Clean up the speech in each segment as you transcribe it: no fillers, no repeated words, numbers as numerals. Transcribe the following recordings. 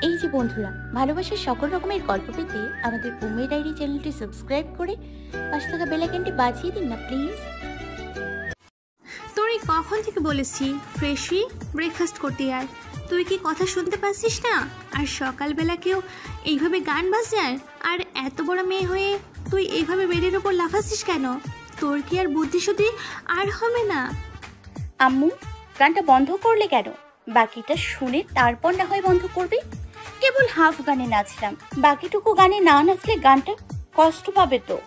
এই যে বন্ধুরা, ভালোবাসার সকল রকমের গল্প পেতে আমাদের বোম্বে ডায়েরি চ্যানেলটি সাবস্ক্রাইব করে পাশে থাকা বেল আইকনটি বাজিয়ে দিন না প্লিজ। তোর কখন থেকে বলেছি ফ্রেশ হয়ে ব্রেকফাস্ট করতে আয়, তুই কি কথা শুনতে পাচ্ছিস না? আর সকালবেলা কেউ এইভাবে গান বাজায়, আর এত বড় মেয়ে হয়ে তুই এইভাবে বেডের ওপর লাফাচ্ছিস কেন? তোর কি আর বুদ্ধি শুদ্ধি আর হবে না? আম্মু, গানটা বন্ধ করলে কেন? বাকিটা শুনে তারপর না হয় বন্ধ করবে। কেবল হাফ গানে নাচলাম, বাকিটুকু গানে না নাচলে গানটা কষ্ট পাবে তো।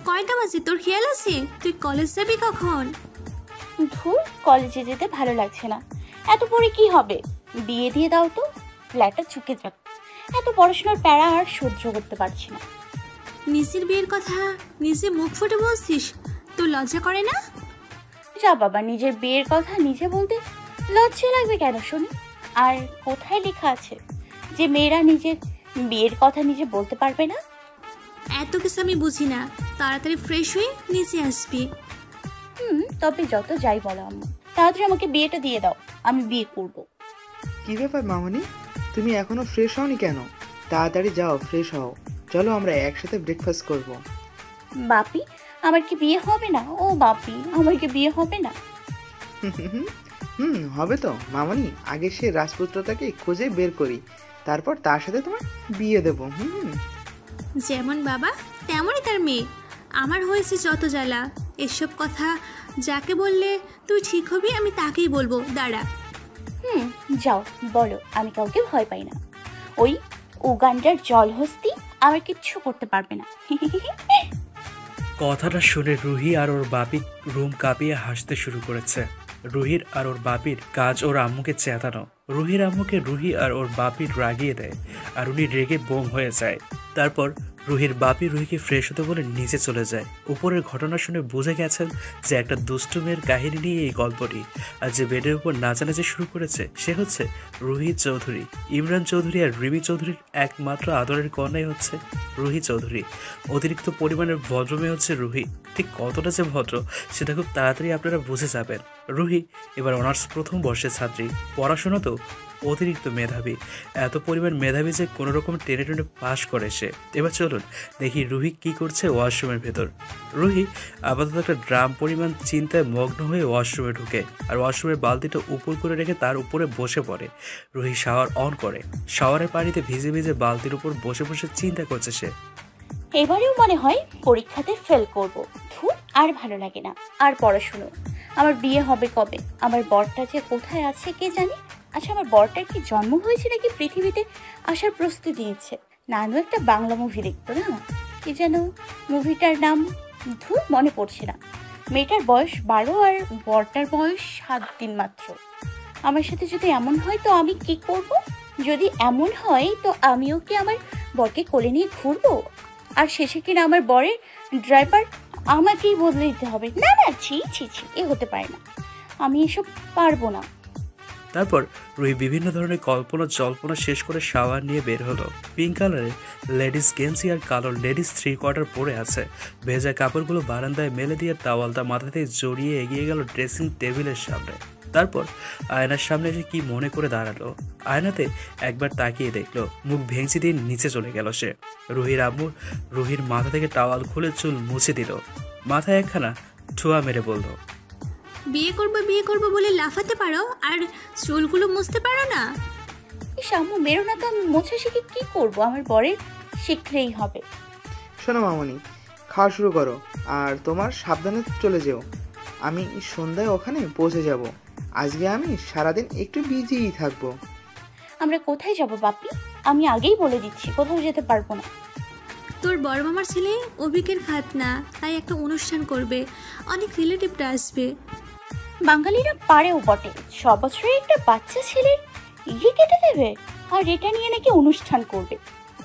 কয়টা বাজে তোর খেয়াল আছে? তুই কলেজ যাবি কখন? ধুর, কলেজে যেতে ভালো লাগছে না। এত পরে কি হবে? বিয়ে দিয়ে দাও তো, ফ্ল্যাটটা চুকে যাক। এত পড়াশোনার প্যারা আর সহ্য করতে পারছি না। নিজের বিয়ের কথা নিজে মুখ ফুটে বলছিস, তোর লজ্জা করে না? যা বাবা, নিজের বিয়ের কথা নিজে বলতে লজ্জা লাগবে কেন শুনি? আর কোথায় লেখা আছে যে মেয়েরা নিজের বিয়ের কথা নিজে বলতে পারবে না? এত কিছু আমি বুঝি না, তাড়াতাড়ি ফ্রেশ হয়ে নিচে আসবি। তবে যত যাই বলো আম্মু, তাড়াতাড়ি আমাকে বিয়েটা দিয়ে দাও, আমি বিয়ে করব। কি ব্যাপার মামনি, তুমি এখনো ফ্রেশ হওনি কেন? তাড়াতাড়ি যাও, ফ্রেশ হও। চলো আমরা একসাথে ব্রেকফাস্ট করব। বাপি, আমার কি বিয়ে হবে না? ও বাপি, আমার কি বিয়ে হবে না? হবে তো মামনি। আগে সে রাজপুত্রটাকে খুঁজে বের করি, তারপর তার সাথে তোমার বিয়ে দেবো। যেমন বাবা তেমনই তার মেয়ে। আমার হয়েছে যত জ্বালা। এসব কথা যাকে বললে তুই ঠিক হবি আমি তাকেই বলবো, দাঁড়া। যাও বলো, আমি কাউকে ভয় পাই না। ওই উগান্ডার জলহস্তি আমার কিচ্ছু করতে পারবে না। কথাটা শুনে রুহি আর ওর বাপি রুম কাঁপিয়ে হাসতে শুরু করেছে। রুহির আর ওর বাপির কাজ ওর আম্মুকে চেতানো। রুহির আম্মুকে রুহি আর ওর বাপির রাগিয়ে দেয়, আর উনি রেগে বোম হয়ে যায়। তারপর রুহির বাপি রুহিকে ফ্রেশ হতে বলে নিচে চলে যায়। উপরের ঘটনা শুনে বুঝে গেছেন যে একটা দুষ্টু মেয়ের কাহিনী নিয়ে এই গল্পটি। আর যে বেডের উপর নাচানাচি শুরু করেছে সে হচ্ছে রুহি চৌধুরী। ইমরান চৌধুরী আর রিমি চৌধুরীর একমাত্র আদরের কন্যাই হচ্ছে রুহি চৌধুরী। অতিরিক্ত পরিমাণের ভদ্র মেয়ে হচ্ছে রুহি। ঠিক কতটা যে ভদ্র সেটা খুব তাড়াতাড়ি আপনারা বুঝে যাবেন। রুহি এবার অনার্স প্রথম বর্ষের ছাত্রী। পড়াশোনা তো অতিরিক্ত মেধাবী, এত পরিমাণ মেধাবী যে কোনো রকম টেনে টেনে পাশ করে সে। এবার চলুন দেখি রুহি কি করছে ওয়াশরুমের ভেতর। রুহি আপাতত একটা ড্রাম পরিমাণ চিন্তায় মগ্ন হয়ে ওয়াশরুমে ঢুকে, আর ওয়াশরুমের বালতিটা উপর করে রেখে তার উপরে বসে পড়ে। রুহি শাওয়ার অন করে, শাওয়ারের পানিতে ভিজে ভিজে বালতির উপর বসে বসে চিন্তা করছে সে। এবারেও মনে হয় পরীক্ষাতে ফেল করব। ধুর, আর ভালো লাগে না আর পড়াশুনো। আমার বিয়ে হবে কবে? আমার বরটা যে কোথায় আছে কে জানে। আচ্ছা, আমার বরটার কি জন্ম হয়েছে নাকি পৃথিবীতে আসার প্রস্তুতি নিচ্ছে? নানু একটা বাংলা মুভি দেখতো না, কি যেন মুভিটার নাম, ধুর মনে পড়ছে না। মেয়েটার বয়স 12 আর বরটার বয়স 7 দিন মাত্র। আমার সাথে যদি এমন হয় তো আমি কি করব? যদি এমন হয় তো আমিও কি আমার বরকে কোলে নিয়ে ঘুরবো? আর শেষে কিনা আমার বরের ড্রাইভার আমাকেই বদলে দিতে হবে? না না, ছি ছি ছি, এ হতে পারে না। আমি এসব পারবো না। তারপর রুহি বিভিন্ন ধরনের কল্পনা জল্পনা শেষ করে শাওয়ার নিয়ে বের হলো। পিঙ্ক কালারের লেডিস গেঞ্জি আর কালো লেডিস 3/4 পরে আছে। ভেজা কাপড়গুলো বারান্দায় মেলে দিয়ে টাওয়ালটা মাথাতে জড়িয়ে এগিয়ে গেল ড্রেসিং টেবিলের সামনে। তারপর আয়নার সামনে এসে কি মনে করে দাঁড়ালো। আয়নাতে একবার তাকিয়ে দেখলো, মুখ ভেঙচি দিয়ে নিচে চলে গেল সে। রুহির আম্মু রুহির মাথা থেকে টাওয়াল খুলে চুল মুছে দিল, মাথায় একখানা ঠুয়া মেরে বলল, বিয়ে করবো বলে লাফাতে পারো আর চুলগুলো মুছতে পারো না? ইস আম্মু, মেরো না তো। আমি মোছা শিখে কি করব? আমার বরের শিখলেই হবে। শোনো মামনি, খাওয়া শুরু করো, আর তোমার সাবধানে চলে যেও। আমি সন্ধ্যায় ওখানে পৌঁছে যাব। আজকে আমি সারাদিন একটু বিজিই থাকবো। আমরা কোথায় যাব বাপি? আমি আগেই বলে দিচ্ছি, কোথাও যেতে পারবো না। তোর বড় মামার ছেলে অভিকের খাতনা, তাই একটা অনুষ্ঠান করবে, অনেক রিলেটিভরা আসবে। বাঙালিরা পারেও বটে, 6 বছরে একটা বাচ্চা ছেলের ইয়ে কেটে দেবে, আর এটা নিয়ে নাকি অনুষ্ঠান করবে।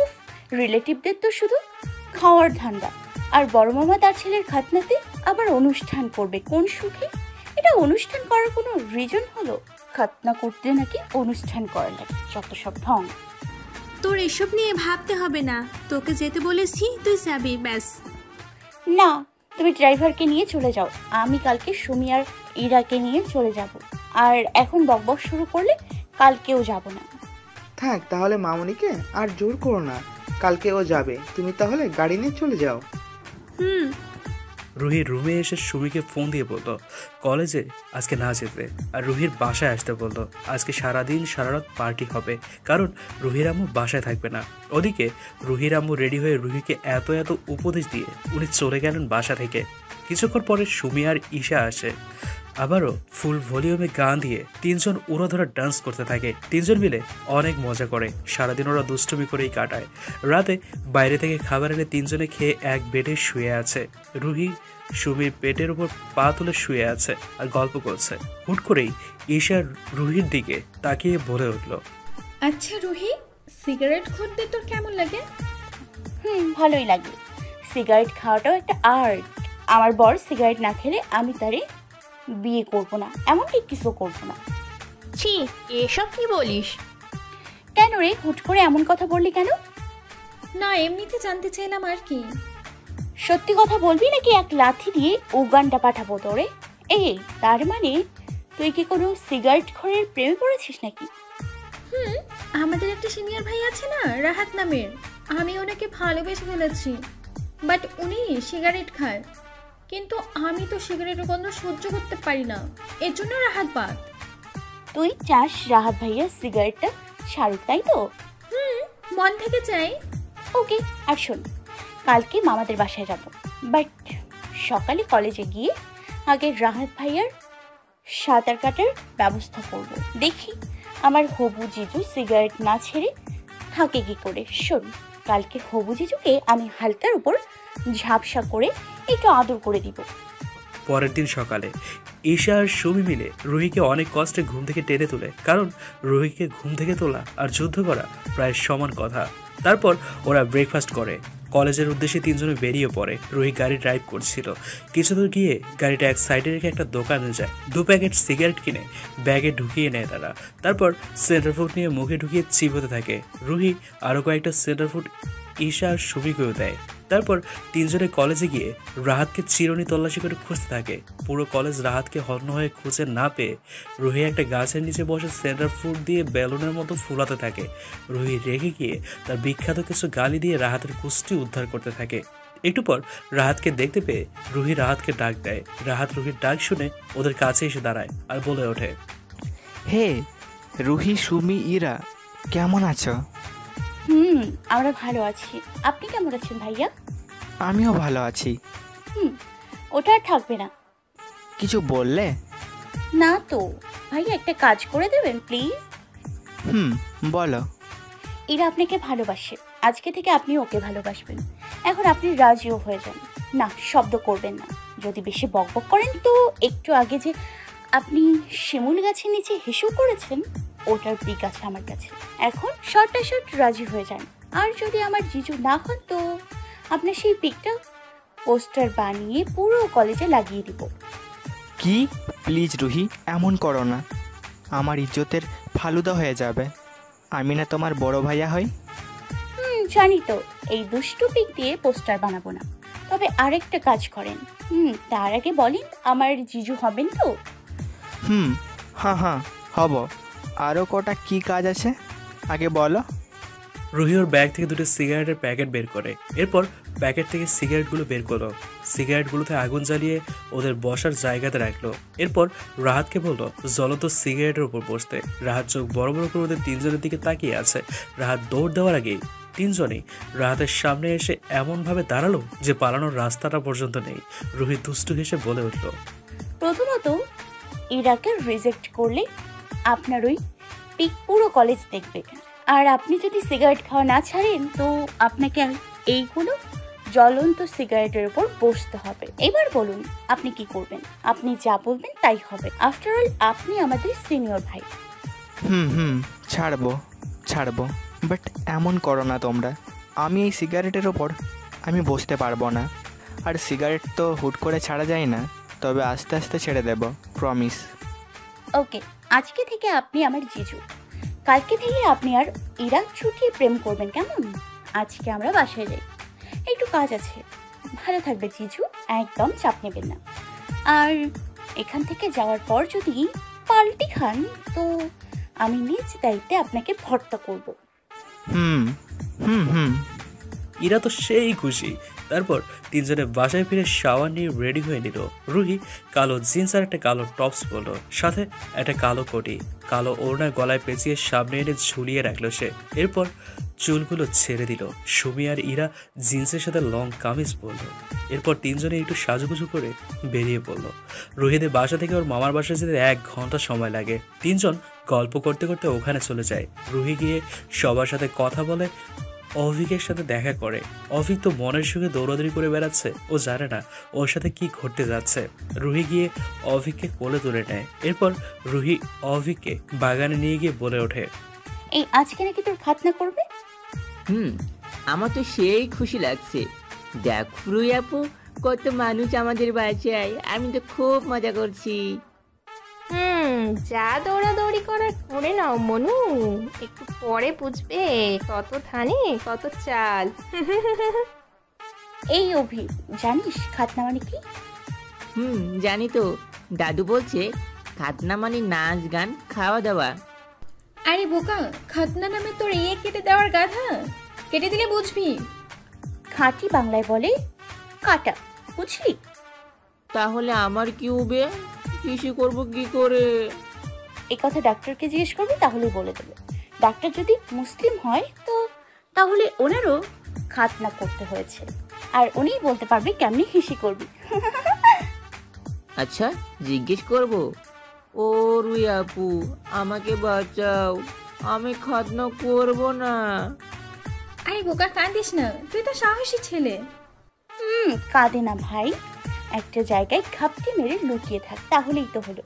উফ, রিলেটিভদের তো শুধু খাওয়ার ধান্দা। আর বড় মামা তার ছেলের খাতনাতে আবার অনুষ্ঠান করবে, কোন সুখে? এটা অনুষ্ঠান করার কোনো রিজন হলো? খাতনা করতে নাকি অনুষ্ঠান করা লাগে, যত সব ঢং। তোর এসব নিয়ে ভাবতে হবে না, তোকে যেতে বলেছি, তুই যাবি ব্যাস। না, তুমি ড্রাইভারকে নিয়ে চলে যাও, আমি কালকে সুমি আর ইরাকে নিয়ে চলে যাব। আর এখন বকবক শুরু করলে কালকেও যাব না। থাক তাহলে মামনিকে আর জোর করো না, কালকে ও যাবে, তুমি তাহলে গাড়ি নিয়ে চলে যাও। হুম। রুহি রুমে এসে সুমিকে ফোন দিয়ে বললো কলেজে আজকে না যেতে, আর রুহির বাসায় আসতে বললো। আজকে সারাদিন সারারাত পার্টি হবে, কারণ রুহির আম্মু বাসায় থাকবে না। ওদিকে রুহির আম্মু রেডি হয়ে রুহিকে এত এত উপদেশ দিয়ে উনি চলে গেলেন বাসা থেকে। কিছুক্ষণ পরে সুমি আর ঈশা আসে, আবারও ফুল ভলিউমে গান দিয়ে তিনজন উড়াধরা ডান্স করতে থাকে। তিনজন মিলে অনেক মজা করে, সারাদিন ওরা দুষ্টুমি করেই কাটায়। রাতে বাইরে থেকে খাবার এনে তিনজনে খেয়ে এক বেডে শুয়ে আছে। রুহি সুমির পেটের উপর পা তুলে শুয়ে আছে আর গল্প করছে। হুট করেই ঈশা রুহির দিকে তাকিয়ে বলে উঠল, আচ্ছা রুহি, সিগারেট খুঁজতে তোর কেমন লাগে? ভালোই লাগে। সিগারেট খাওয়াটাও একটা আর্ট। আমার বর সিগারেট না খেলে আমি তারে বিয়ে করবো না, এমনকি কিছু করবো না। ছি, এসব কি বলিস? কেন রে, হুট করে এমন কথা বললি কেন? না, এমনিতে জানতে চাইলাম আর কি। সত্যি কথা বলবি নাকি এক লাথি দিয়ে উগানটা পাঠাবো তোরে? এই তার মানে তুই কি কোনো সিগারেট খোরের প্রেমে পড়েছিস নাকি? আমাদের একটা সিনিয়র ভাই আছে না, রাহাত নামের, আমি ওনাকে ভালোবেসে ফেলেছি। বাট উনি সিগারেট খায়, কিন্তু আমি তো সিগারেটের গন্ধ সহ্য করতে পারি না, এর জন্য রাহাত বাদ। তুই চাস রাহাত ভাইয়া সিগারেটটা ছাড়ুক, তাই তো? মন থেকে চাই। ওকে, আর শোন, কালকে মামাদের বাসায় যাব, বাট সকালে কলেজে গিয়ে আগে রাহাত ভাইয়ার সাঁতার কাটার ব্যবস্থা করব। দেখি আমার হবু জিজু সিগারেট না ছেড়ে থাকে কি করে। শোন, কালকে হবু জিজুকে আমি হালকার উপর ঝাপসা করে একটু আদর করে দিব। পরের দিন সকালে ঈশা আর সুমি মিলে রুহিকে অনেক কষ্টে ঘুম থেকে টেনে তোলে, কারণ রুহিকে ঘুম থেকে তোলা আর যুদ্ধ করা প্রায় সমান কথা। তারপর ওরা ব্রেকফাস্ট করে কলেজের উদ্দেশ্যে তিনজনে বেরিয়ে পড়ে। রুহি গাড়ি ড্রাইভ করছিল। কিছু দূর গিয়ে গাড়িটা এক সাইডে রেখে একটা দোকানে যায়। 2 প্যাকেট সিগারেট কিনে ব্যাগে ঢুকিয়ে নেয় তারা। তারপর সেন্টার ফুড নিয়ে মুখে ঢুকিয়ে চিবোতে থাকে। রুহি আরও কয়েকটা সেন্টার ফুড ঈশা আর সুমিকেও দেয়। তারপর তিনজনে কলেজে গিয়ে রাহাতকে চিরুনি তল্লাশি করে খুঁজতে থাকে। পুরো কলেজ রাহাতকে হন্য হয়ে খুঁজে না পেয়ে রুহি একটা গাছের নিচে বসে সেন্টার ফুড দিয়ে বেলুনের মতো ফুলাতে থাকে। রুহি রেগে গিয়ে তার বিখ্যাত কিছু গালি দিয়ে রাহাতের কুষ্টি উদ্ধার করতে থাকে। একটু পর রাহাতকে দেখতে পেয়ে রুহি রাহাতকে ডাক দেয়। রাহাত রুহির ডাক শুনে ওদের কাছে এসে দাঁড়ায় আর বলে ওঠে, হে রুহি, সুমি, ইরা, কেমন আছো? আমরা ভালো আছি। আপনি কেমন আছেন ভাইয়া? আমিও ভালো আছি। ওটা আর থাকবে না। কিছু বললে? না তো ভাইয়া, একটা কাজ করে দেবেন প্লিজ? বলো। এরা আপনাকে ভালোবাসে, আজকে থেকে আপনি ওকে ভালোবাসবেন। এখন আপনি রাজিও হয়ে যান। না, শব্দ করবেন না। যদি বেশি বকবক করেন তো একটু আগে যে আপনি শিমুল গাছের নিচে হেসেও করেছেন, ওটার পিক আছে আমার কাছে। এখন শর্ট রাজি হয়ে যান। আর যদি আমার জিজু না হন তো আপনার সেই পিকটা পোস্টার বানিয়ে পুরো কলেজে লাগিয়ে দিব। কি? প্লিজ রুহি, এমন করো না। আমার ইজ্জতের ফালুদা হয়ে যাবে। আমি না তোমার বড় ভাইয়া হই। জানি তো, এই দুষ্টু পিক দিয়ে পোস্টার বানাবো না। তবে আরেকটা কাজ করেন। তার আগে বলেন, আমার জিজু হবেন তো? হ্যাঁ হব। আরও কটা কি কাজ আছে আগে বলো। রুহি ওর ব্যাগ থেকে 2টো সিগারেটের প্যাকেট বের করে। এরপর প্যাকেট থেকে সিগারেটগুলো বের করলো। সিগারেটগুলোতে আগুন জ্বালিয়ে ওদের বসার জায়গাতে রাখলো। এরপর রাহাতকে বললো জ্বলন্ত সিগারেটের উপর বসতে। রাহাত চোখ বড় বড় করে ওদের তিনজনের দিকে তাকিয়ে আছে। রাহাত দৌড় দেওয়ার আগেই তিনজনেই রাহাতের সামনে এসে এমনভাবে দাঁড়ালো যে পালানোর রাস্তাটা পর্যন্ত নেই। রুহি দুষ্টু হেসে বলে উঠল, প্রথমত ইরাকে রিজেক্ট করলে আপনার ওই পিক পুরো কলেজ দেখবে। আর আপনি যদি সিগারেট খাওয়া না ছাড়েন তো আপনাকে এইগুলো জ্বলন্ত সিগারেটের উপর বসতে হবে। এবার বলুন আপনি কি করবেন? আপনি যা বলবেন তাই হবে। আফটার অল আপনি আমাদের সিনিয়র ভাই। ছাড়বো, বাট এমন করো না তোমরা। আমি এই সিগারেটের ওপর আমি বসতে পারবো না। আর সিগারেট তো হুট করে ছাড়া যায় না, তবে আস্তে আস্তে ছেড়ে দেব, প্রমিস। ওকে, আজকে থেকে আপনি আমার জিজু। কালকে থেকে আপনি আর ইরা ছুটিয়ে প্রেম করবেন, কেমন? আজকে আমরা বাসায় যাই, একটু কাজ আছে। ভালো থাকবে জিজু, একদম চাপ নেবেন না। আর এখান থেকে যাওয়ার পর যদি পাল্টি খান তো আমি নিজ দায়িত্বে আপনাকে ভর্তা করব। হুম হুম হুম ইরা তো সেই খুশি। তারপর তিনজনে বাসায় ফিরে শাওয়ার নিয়ে রেডি হয়ে নিল। রুহি কালো জিন্স আর একটা কালো টপস পরলো, সাথে একটা কালো কোটি, কালো ওড়না গলায় পেঁচিয়ে সামনে এনে ঝুলিয়ে রাখলো সে। এরপর চুলগুলো ছেড়ে দিল। সুমি আর ইরা জিন্সের সাথে লং কামিজ পরলো। এরপর তিনজনে একটু সাজুগুজু করে বেরিয়ে পড়লো। রুহিদের বাসা থেকে ওর মামার বাসায় যেতে 1 ঘন্টা সময় লাগে। তিনজন গল্প করতে করতে ওখানে চলে যায়। রুহি গিয়ে সবার সাথে কথা বলে, অভিকের সাথে দেখা করে। অভিক তো মনের সুখে দৌড়াদৌড়ি করে বেড়াচ্ছে, ও জানে না ওর সাথে কি ঘটতে যাচ্ছে। রুহি গিয়ে অভিককে কোলে তুলে নেয়। এরপর রুহি অভিককে বাগানে নিয়ে গিয়ে বলে ওঠে, এই আজকে নাকি তোর খাতনা করবে? আমার তো সেই খুশি লাগছে। দেখ রুই আপু, কত মানুষ আমাদের বাসায়, আমি তো খুব মজা করছি। যা দৌড়াদৌড়ি করার করে নাও মনু, একটু পরে বুঝবে কত ধানে কত চাল। এই অভি, জানিস খাতনা মানে কি? জানি তো, দাদু বলছে খাতনা মানে নাচ গান খাওয়া দাওয়া। আরে বোকা, খাতনা নামে তোর কেটে দেওয়ার গাধা, কেটে দিলে বুঝবি। খাঁটি বাংলায় বলে কাটা, বুঝলি? তাহলে আমার কি হবে? কৃষি করব কি করে? এই কথা ডাক্তারকে জিজ্ঞেস করবি, তাহলেই বলে দেবে। ডাক্তার যদি মুসলিম হয় তো তাহলে ওনারও খাতনা করতে হয়েছে, আর উনিই বলতে পারবে কেমনি হিসি করবি। আচ্ছা, জিজ্ঞেস করব। ও রুই আপু, আমাকে বাঁচাও, আমি খাতনা করব না। আরে বোকা, কাঁদিস না, তুই তো সাহসী ছেলে। কাঁদে না ভাই, একটা জায়গায় ঘাপটি মেরে লুকিয়ে থাক, তাহলেই তো হলো।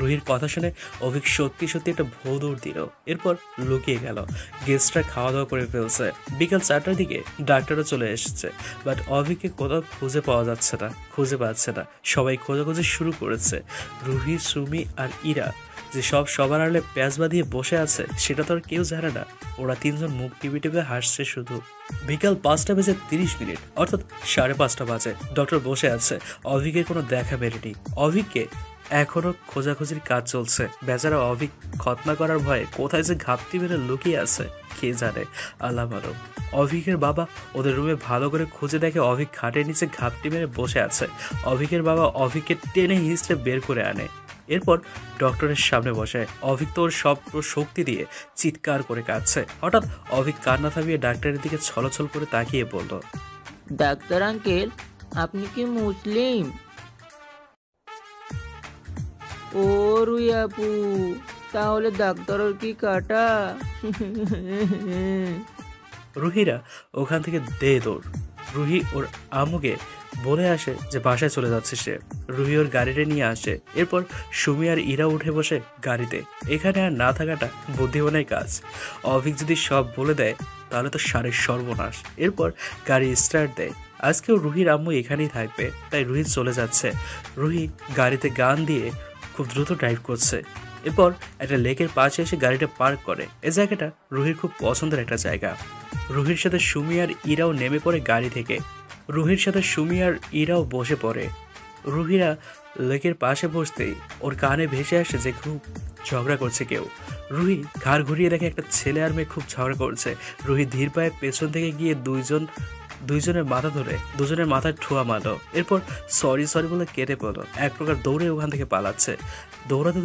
রুহির কথা শুনে অভিক সত্যি সত্যি একটা ভৌ দৌড় দিল। এরপর লুকিয়ে গেল। গেস্টরা খাওয়া দাওয়া করে ফেলছে। বিকাল 4টার দিকে ডাক্তারও চলে এসেছে, বাট অভিককে কোথাও খুঁজে পাওয়া যাচ্ছে না, খুঁজে পাচ্ছে না। সবাই খোঁজাখুঁজি শুরু করেছে। রুহি, সুমি আর ইরা যে সবার আড়ালে প্যাঁচ বাঁধিয়ে বসে আছে সেটা তো আর কেউ জানে না। ওরা তিনজন মুখ টিপে টিপে হাসছে শুধু। বিকাল 5:30, অর্থাৎ 5:30 বাজে। ডক্টর বসে আছে। অভিকের কোনো দেখা মেলেনি। অভিককে এখনো খোঁজাখুঁজির কাজ চলছে। বেচারা অভিক খতনা করার ভয়ে কোথায় যে ঘাপটি মেরে লুকিয়ে আছে কে জানে, আল্লাহ মালুম। অভিকের বাবা ওদের রুমে ভালো করে খুঁজে দেখে অভিক খাটের নিচে ঘাপটি মেরে বসে আছে। অভিকের বাবা অভিককে টেনে হিঁচড়ে বের করে আনে। এরপর ডক্টরের সামনে বসে। অভিক তো ওর সব শক্তি দিয়ে চিৎকার করে কাঁদছে। হঠাৎ অভিক কান্না থামিয়ে ডাক্তারের দিকে ছলছল করে তাকিয়ে বলল, ডাক্তার আঙ্কেল, আপনি কি মুসলিম? ও রুই আপু, তাহলে ডাক্তারের কি কাটা? রুহিরা ওখান থেকে দে দৌড়। রুহি ওর আম্মুকে বলে আসে যে বাসায় চলে যাচ্ছে সে। রুহি ওর গাড়িটা নিয়ে আসে। এরপর সুমি আর ইরা উঠে বসে গাড়িতে। এখানে আর না থাকাটা বুদ্ধিমানের কাজ। অভিক যদি সব বলে দেয় তাহলে তো সারের সর্বনাশ। এরপর গাড়ি স্টার্ট দেয়। আজকেও রুহির আম্মু এখানেই থাকবে, তাই রুহি চলে যাচ্ছে। রুহি গাড়িতে গান দিয়ে খুব দ্রুত ড্রাইভ করছে। এরপর একটা লেকের পাশে এসে গাড়িটা পার্ক করে। এই জায়গাটা রুহির খুব পছন্দের একটা জায়গা। রুহির সাথে সুমি আর ইরাও নেমে পড়ে গাড়ি থেকে। রুহির সাথে সুমি আর ইরাও বসে পড়ে। রুহিরা লেকের পাশে বসতেই ওর কানে ভেসে আসে যে খুব ঝগড়া করছে কেউ। রুহি ঘাড় ঘুরিয়ে দেখে একটা ছেলে আর মেয়ে খুব ঝগড়া করছে। রুহি ধীর পায়ে পেছন থেকে গিয়ে দুইজনের মাথা ধরে দুজনের মাথায় ঠোয়া মারলো। এরপর সরি বলে কেটে পড়লো। এক প্রকার দৌড়ে ওখান থেকে পালাচ্ছে। দৌড়াতে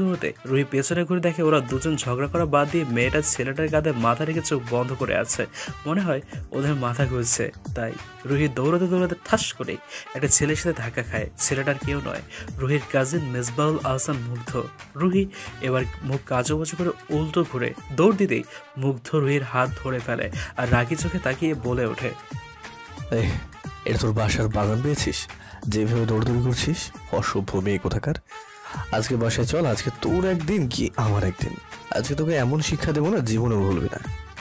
রুহি পেছনে ঘুরে দেখে ওরা দুজন ঝগড়া করা বাদ দিয়ে মেয়েটা ছেলেটার কাঁধে মাথা রেখে চোখ বন্ধ করে আছে। মনে হয় ওদের মাথা ঘুরছে। তাই রুহি দৌড়াতে ঠাস করে একটা ছেলের সাথে ধাক্কা খায়। ছেলেটার কেউ নয়, রুহির কাজিন মেজবাউল আহসান মুগ্ধ। রুহি এবার মুখ কাচুমাচু করে উল্টো ঘুরে দৌড় দিতেই মুগ্ধ রুহির হাত ধরে ফেলে আর রাগি চোখে তাকিয়ে বলে ওঠে, এটা তোর বাসার বাগান পেয়েছিস? যেভাবে দৌড়দৌড়ি করছিস, অসভ্য মেয়ে কোথাকার। আজকে বাসায় চল, আজকে তোর একদিন কি আমার একদিন। আজকে তোকে এমন শিক্ষা দেবো না, জীবনেও ভুলবি না।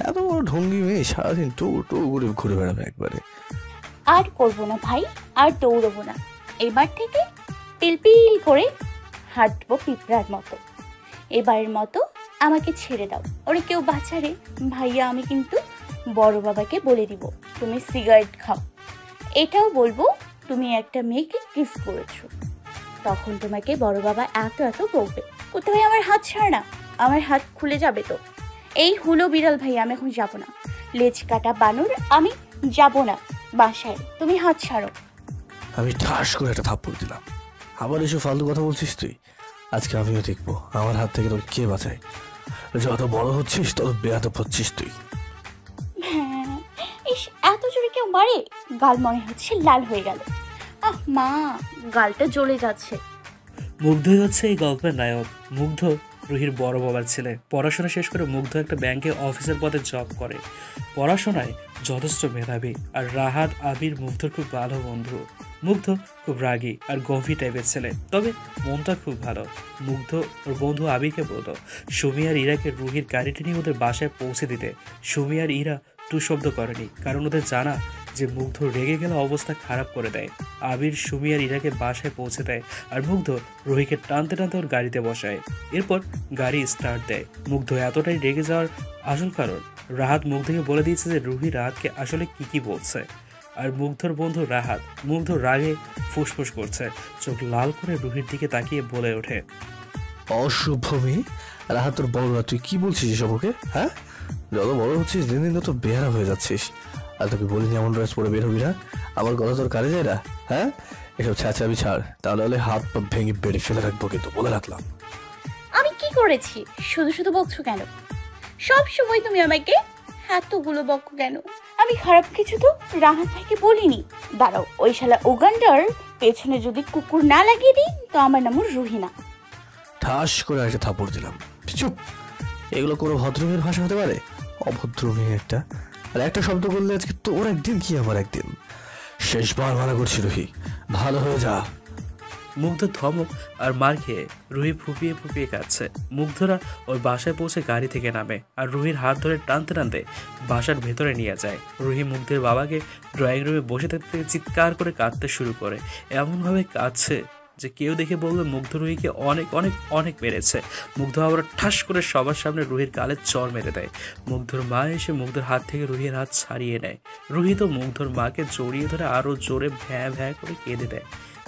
এত বড় ঢঙ্গি মেয়ে, সারাদিন টো করে ঘুরে বেড়াবে একবারে। আর করবো না ভাই, আর দৌড়বো না। এবার থেকে পিলপিল করে হাঁটবো পিঁপড়ার মতো। এবারের মতো আমাকে ছেড়ে দাও। ওরে কেউ বাঁচারে ভাইয়া, আমি কিন্তু বড় বাবাকে বলে দিব তুমি সিগারেট খাও। এটাও বলবো তুমি একটা মেয়েকে কিস করেছো। তখন তোমাকে বড় বাবা এত বলবে। কোথায় আমার হাত ছাড় না। আমার হাত খুলে যাবে তো। এই হলো বিড়াল ভাই, আমি এখন যাব না। লেজ কাটা বানর, আমি যাব না বাসায়, তুমি হাত ছাড়ো। আমি ঠাস করে একটা থাপ্পড় দিলাম। আবার এসব ফালতু কথা বলছিস তুই? আজকে আমিও দেখবো আমার হাত থেকে তোকে কে বাঁচায়। যত বড় হচ্ছিস তত বেয়াদব হচ্ছিস তুই। হ্যাঁ, ইস, এত জোরে কেউ মারে? গাল মনে হচ্ছে লাল হয়ে গেল। আহ মা, গালটা জ্বলে যাচ্ছে। মুগ্ধ হচ্ছে এই গল্পের নায়ক। মুগ্ধ রুহির বড় বাবার ছেলে। পড়াশোনা শেষ করে মুগ্ধ একটা ব্যাংকে অফিসার পদে জব করে। পড়াশোনায় যথেষ্ট মেধাবী। আর রাহাত আবির মুগ্ধর খুব ভালো বন্ধু। মুগ্ধ খুব রাগী আর গম্ভীর টাইপের ছেলে, তবে মনটা খুব ভালো। মুগ্ধ ওর বন্ধু আবিরকে বলতো সুমি আর ইরাকে রুহির গাড়িটি নিয়ে ওদের বাসায় পৌঁছে দিতে। সুমি আর ইরা টু শব্দ করেনি, কারণ ওদের জানা যে মুগ্ধ রেগে গেলে অবস্থা খারাপ করে দেয়। আবির সুমি আর ইরাকে বাসায় পৌঁছে দেয়, আর মুগ্ধ রুহিকে টানতে টানতে ওর গাড়িতে বসায়। এরপর গাড়ি স্টার্ট দেয়। মুগ্ধ এতটাই রেগে যাওয়ার আসল কারণ রাহাত মুগ্ধকে বলে দিয়েছে যে রুহি রাহাতকে আসলে কি বলছে। আর মুগ্ধর বন্ধু রাহাত মুগ্ধ রাগে ফুসফুস করছে, চোখ লাল করে রুহির দিকে তাকিয়ে বলে ওঠে, অশুভ মেয়ে। রাহাত তোর বড়, তুই কি বলছিস এসব ওকে? হ্যাঁ, যত বড় হচ্ছিস দিন দিন তত বেহারা হয়ে যাচ্ছিস। আর তোকে বলিনি এমন ড্রেস পরে বের হবি না? আমার কথা তোর কানে যায় না? হ্যাঁ, এসব ছাড়াবি ছাড়, তাহলে হাত পা ভেঙে বেড়ে ফেলে রাখবো, কিন্তু বলে রাখলাম। আমি কি করেছি? শুধু শুধু বকছো কেন? সব সময় তুমি আমাকে এতগুলো বকো কেন? আমি খারাপ কিছু তো রাহাত ভাইকে বলিনি। দাঁড়াও, ওই শালা উগান্ডার পেছনে যদি কুকুর না লাগিয়ে দিই তো আমার নাম রুহিনা। ঠাস করে একটা থাপড় দিলাম। চুপ, এগুলো কোনো ভদ্রমেয়ের ভাষা হতে পারে? অভদ্র মেয়ে একটা। আর একটা শব্দ করলে আজকে তোর একদিন কি আমার একদিন। শেষবার মানা করছি রুহি, ভালো হয়ে যা। মুগ্ধ ধমক আর মার খেয়ে রুহি ফুপিয়ে ফুপিয়ে কাঁদছে। মুগ্ধরা ওর বাসায় পৌঁছে গাড়ি থেকে নামে আর রুহির হাত ধরে টানতে টানতে বাসার ভেতরে নিয়ে যায়। রুহি মুগ্ধের বাবাকে ড্রয়িং রুমে বসে থাকতে চিৎকার করে কাঁদতে শুরু করে। এমনভাবে কাঁদছে যে কেউ দেখে বলবে মুগ্ধ রুহিকে অনেক অনেক অনেক মেরেছে। মুগ্ধ আবার ঠাস করে সবার সামনে রুহির গালে চড় মেরে দেয়। মুগ্ধর মা এসে মুগ্ধর হাত থেকে রুহির হাত ছাড়িয়ে নেয়। রুহি তো মুগ্ধর মাকে জড়িয়ে ধরে আরও জোরে ভ্যাঁ ভ্যাঁ করে কেঁদে দেয়।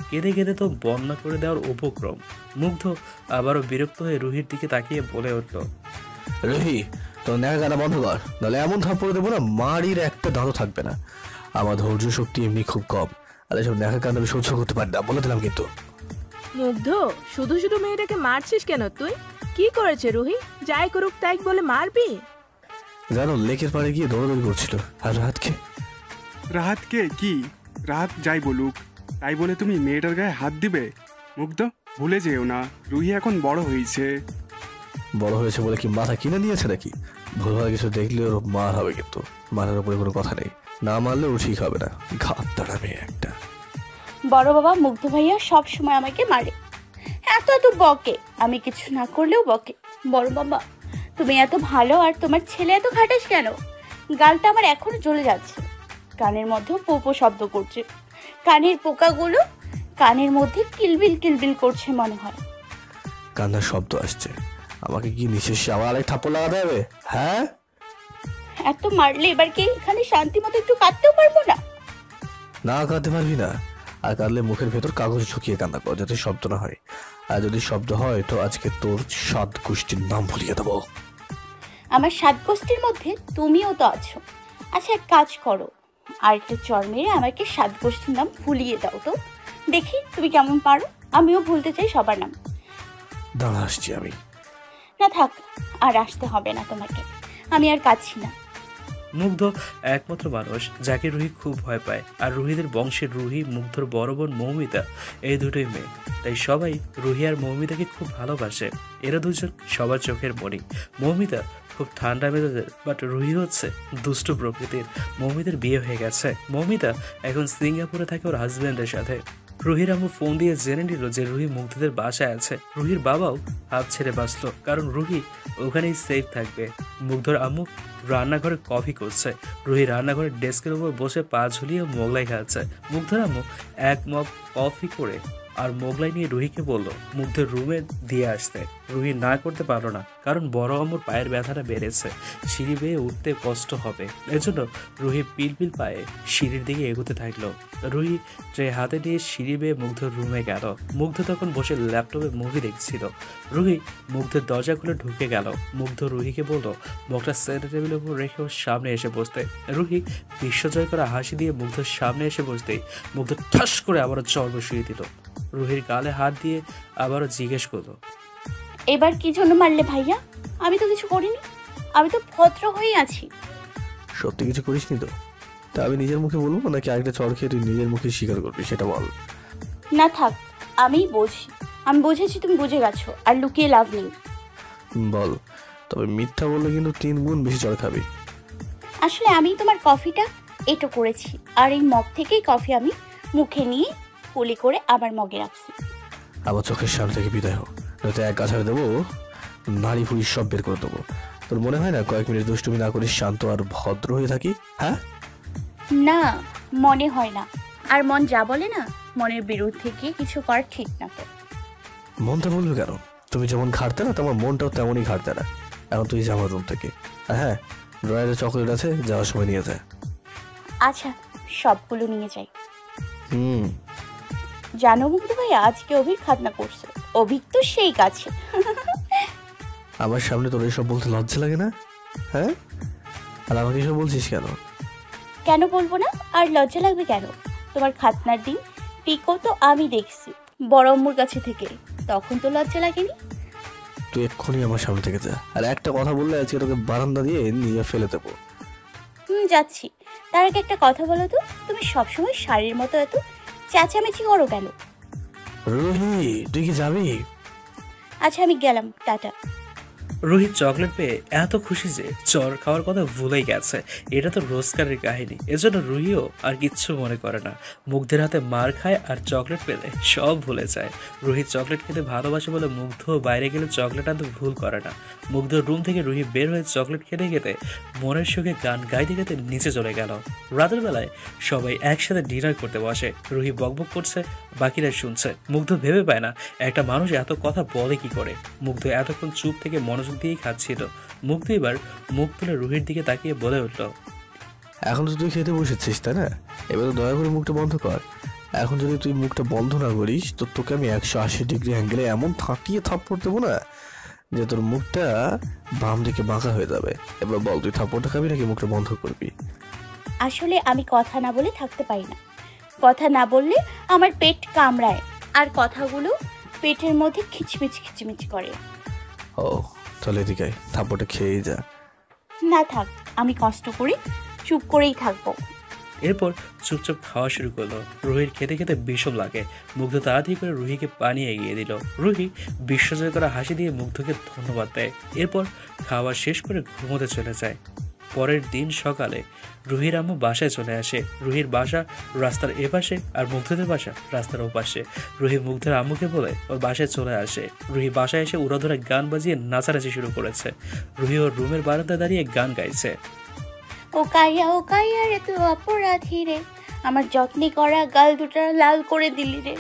কেঁদে কেঁদে তো বন্যা করে দেওয়ার উপক্রম। মুগ্ধ আবারও বিরক্ত হয়ে রুহির দিকে তাকিয়ে বলে উঠল, রুহি, তোর নেকা কাটা বন্ধ কর, নাহলে এমন থাপ্পড় দেবো না মারির একটা দাঁতও থাকবে না। আমার ধৈর্য শক্তি এমনি খুব কম, আর এসব নেকা কান্ড আমি সহ্য করতে পারি না, বলে দিলাম কিন্তু। মুগ্ধ, শুধু শুধু মেয়েটাকে মারছিস কেন তুই? কি করেছে রুহি? যাই করুক তাই বলে মারবি? জানো, লেকের পাড়ে গিয়ে দৌড়াদৌড়ি করছিল। আর রাহাতকে কি? রাহাত যাই বলুক তাই বলে তুমি মেয়েটার গায়ে হাত দিবে? মুগ্ধ, ভুলে যেও না রুহি এখন বড় হয়েছে। বড় হয়েছে বলে কি মাথা কিনে নিয়েছে নাকি? ভুলভাল কিছু দেখলে ওর মার হবে, কিন্তু মারার উপরে কোনো কথা নেই। না মারলে ও ঠিক হবে না। ঘাত দাঁড়া মেয়ে একটা। বড় বাবা মুগ্ধ ভাইয়া সব সময় আমাকে মারে, এত বকে, আমি কিছু না করলেও বকে। বড় বাবা, তুমি এত ভালো আর তোমার ছেলে এত খাটাস কেন? গালটা আমার এখনো জ্বলে যাচ্ছে। কানের মধ্যে পোপো শব্দ করছে। কানের পোকাগুলো কানের মধ্যে কিলবিল কিলবিল করছে মনে হয়। কান্নার শব্দ আসছে। আমাকে কি নিচে আবার আরেক থাপ্পড় লাগাতে হবে? হ্যাঁ, এত মারলে এবার কি এখানে শান্তি মতো একটু কাঁদতেও পারবো না? না কাঁদতে পারবি না। আর কাঁদলে মুখের ভেতর কাগজ ঝুঁকিয়ে কান্না কর, যাতে শব্দ না হয়। আর যদি শব্দ হয় তো আজকে তোর 7 গোষ্ঠীর নাম ভুলিয়ে দেবো। আমার 7 গোষ্ঠীর মধ্যে তুমিও তো আছো। আচ্ছা, এক কাজ করো, আর একটা চর মেরে আমাকে 7 গোষ্ঠীর নাম ভুলিয়ে দাও তো, দেখি তুমি কেমন পারো। আমিও ভুলতে চাই সবার নাম। দাঁড়া, আসছি আমি। না থাক, আর আসতে হবে না তোমাকে, আমি আর কাঁদছি না। মুগ্ধ একমাত্র মানুষ যাকে রুহি খুব ভয় পায়। আর রুহিদের বংশের রুহি, মুগ্ধর বড় বোন মৌমিতা, এই দুটোই মেয়ে। তাই সবাই রুহি আর মৌমিতাকে খুব ভালোবাসে। এরা দুজন সবার চোখের মণি। মৌমিতা খুব ঠান্ডা মেজাজের, বাট রুহি হচ্ছে দুষ্টু প্রকৃতির। মৌমিতার বিয়ে হয়ে গেছে। মৌমিতা এখন সিঙ্গাপুরে থাকে ওর হাজব্যান্ডের সাথে। রুহির আম্মু ফোন দিয়ে জেনে নিল যে রুহি মুগ্ধদের বাসায় আছে। রুহির বাবাও হাত ছেড়ে বাঁচল, কারণ রুহি ওখানেই সেফ থাকবে। মুগ্ধর আম্মু রান্নাঘরে কফি করছে। রুহি রান্নাঘরের ডেস্কের উপর বসে পা ঝুলিয়ে মোগলাই খাচ্ছে। মুগ্ধর আম্মু 1 মগ কফি করে আর মোগলাই নিয়ে রুহিকে বলল মুগ্ধের রুমে দিয়ে আসতে। রুহি না করতে পারলো না, কারণ বড় আম্মুর পায়ের ব্যথাটা বেড়েছে, সিঁড়ি বেয়ে উঠতে কষ্ট হবে। এজন্য রুহি পিলপিল পায়ে সিঁড়ির দিকে এগোতে থাকলো। রুহি ট্রে হাতে নিয়ে সিঁড়ি বেয়ে মুগ্ধের রুমে গেল। মুগ্ধ তখন বসে ল্যাপটপে মুভি দেখছিল। রুহি মুগ্ধের দরজা খুলে ঢুকে গেল। মুগ্ধ রুহিকে বলল মগটা সেন্টার টেবিলের উপর রেখে ওর সামনে এসে বসতে। রুহি বিশ্বজয় করা হাসি দিয়ে মুগ্ধের সামনে এসে বসতেই মুগ্ধ ঠাস করে আবারও চর বসিয়ে দিল। রুহির গালে হাত দিয়ে আবারও জিজ্ঞেস করলো, এবার কি জন্য মারলে ভাইয়া? আমি তো কিছু করিনি, আমি তো ভদ্র হয়ে আছি। সত্যি কিছু করিসনি তো? তা আমি নিজের মুখে বলবো নাকি আরেকটা চড় খেয়ে তুই নিজের মুখে স্বীকার করবি, সেটা বল। না থাক, আমি বুঝেছি, তুমি বুঝে গেছো, আর লুকিয়ে লাভ নেই। বল, তবে মিথ্যা বললে কিন্তু 3 গুণ বেশি চড় খাবি। আসলে আমি তোমার কফিটা এটো করেছি, আর এই মগ থেকেই কফি আমি মুখে নিয়ে কুলি করে আবার মগে রাখছি। আমার চোখের সামনে থেকে বিদায় হোক, নয়তো এক গাছাড়ে দেবো, নারী ফুড়ি সব বের করে দেবো। তোর মনে হয় না কয়েক মিনিট দুষ্টুমি না করিস, শান্ত আর ভদ্র হয়ে থাকি? হ্যাঁ না, মনে হয় না। আর মন যা বলে না, মনের বিরুদ্ধে গিয়ে কিছু করা ঠিক না। তো মনটা বলবে কেন? তুমি যেমন ঘাটতে না, তোমার মনটাও তেমনই ঘাটতে না। এখন তুই যা আমার রুম থেকে। হ্যাঁ, ড্রয়ারে চকলেট আছে, যাওয়ার সময় নিয়ে যায়। আচ্ছা, সবগুলো নিয়ে যাই। জানো মুগ্ধ ভাই, আজকে অভিক খাতনা করছে। অভিক তো সেই কাছে। আমার সামনে তোর এসব বলতে লজ্জা লাগে না? হ্যাঁ, আর আমাকে এসব বলছিস কেন? কেন বলবো না, আর লজ্জা লাগবে কেন? তোমার খাতনার দিন পিকো তো আমি দেখছি বড় আম্মুর কাছে থেকে, তখন তো লজ্জা লাগেনি। তুই এক্ষুনি আমার সামনে থেকে যা, আর একটা কথা বললে আজকে তোকে বারান্দা দিয়ে নিয়ে ফেলে দেবো। যাচ্ছি। তার আগে একটা কথা বলো তো, তুমি সবসময় শাড়ির মতো এত চেঁচামেচি করো কেন? রুহি, তুই কি যাবি? আচ্ছা, আমি গেলাম, টাটা। রুহি চকলেট পেয়ে এত খুশি যে চর খাওয়ার কথা ভুলেই গেছে। এটা তো রোজকারের কাহিনী, এজন্য রুহিও আর কিচ্ছু মনে করে না। মুগ্ধের হাতে মার খায় আর চকলেট পেলে সব ভুলে যায়। রুহি চকলেট খেতে ভালোবাসে বলে মুগ্ধ বাইরে গেলে চকলেট আনতে ভুল করে না। মুগ্ধর রুম থেকে রুহি বের হয়ে চকলেট খেতে খেতে মনের সুখে গান গাইতে গাইতে নিচে চলে গেল। রাতের বেলায় সবাই একসাথে ডিনার করতে বসে। রুহি বকবক করছে, বাকিরা শুনছে। মুগ্ধ ভেবে পায় না একটা মানুষ এত কথা বলে কি করে। মুগ্ধ এতক্ষণ চুপ থেকে মনোযোগ দিয়েই খাচ্ছিল। মুগ্ধ এবার মুখ তুলে রুহির দিকে তাকিয়ে বলে উঠল, এখন তো তুই খেতে বসেছিস তাই না? এবার তো দয়া করে মুখটা বন্ধ কর। এখন যদি তুই মুখটা বন্ধ না করিস তো তোকে আমি 180 ডিগ্রি অ্যাঙ্গেলে এমন থাকিয়ে থাপ্পড় দেবো না যে তোর মুখটা বাম দিকে বাঁকা হয়ে যাবে। এবার বল, তুই থাপ্পড়টা খাবি নাকি মুখটা বন্ধ করবি? আসলে আমি কথা না বলে থাকতে পারি না। কথা না বললে আমার পেট কামড়ায়, আর কথাগুলো পেটের মধ্যে খিচমিচ খিচমিচ করে। ও, তাহলে এদিকে থাপ্পড়টা খেয়েই যা। না থাক, আমি কষ্ট করে চুপ করেই থাকবো। এরপর চুপচাপ খাওয়া শুরু করলো। রুহির খেতে খেতে বিষম লাগে। মুগ্ধ তাড়াতাড়ি করে রুহিকে পানি এগিয়ে দিল। রুহি বিশ্বজয় করা হাসি দিয়ে মুগ্ধকে ধন্যবাদ দেয়। এরপর খাওয়া শেষ করে ঘুমোতে চলে যায়। পরের দিন সকালে রুহির আম্মু বাসায় চলে আসে। রুহির বাসা রাস্তার এপাশে আর মুগ্ধদের বাসা রাস্তার ওপাশে। রুহি মুগ্ধের আম্মুকে বলে ওর বাসায় চলে আসে। রুহি বাসায় এসে উড়াধরা গান বাজিয়ে নাচানাচি শুরু করেছে। রুহি ওর রুমের বারান্দায় দাঁড়িয়ে গান গাইছে। ও কাইয়া রে তুই অপরাধী রে, আমার যত্নে করা গাল দুটা লাল করে দিলি রে।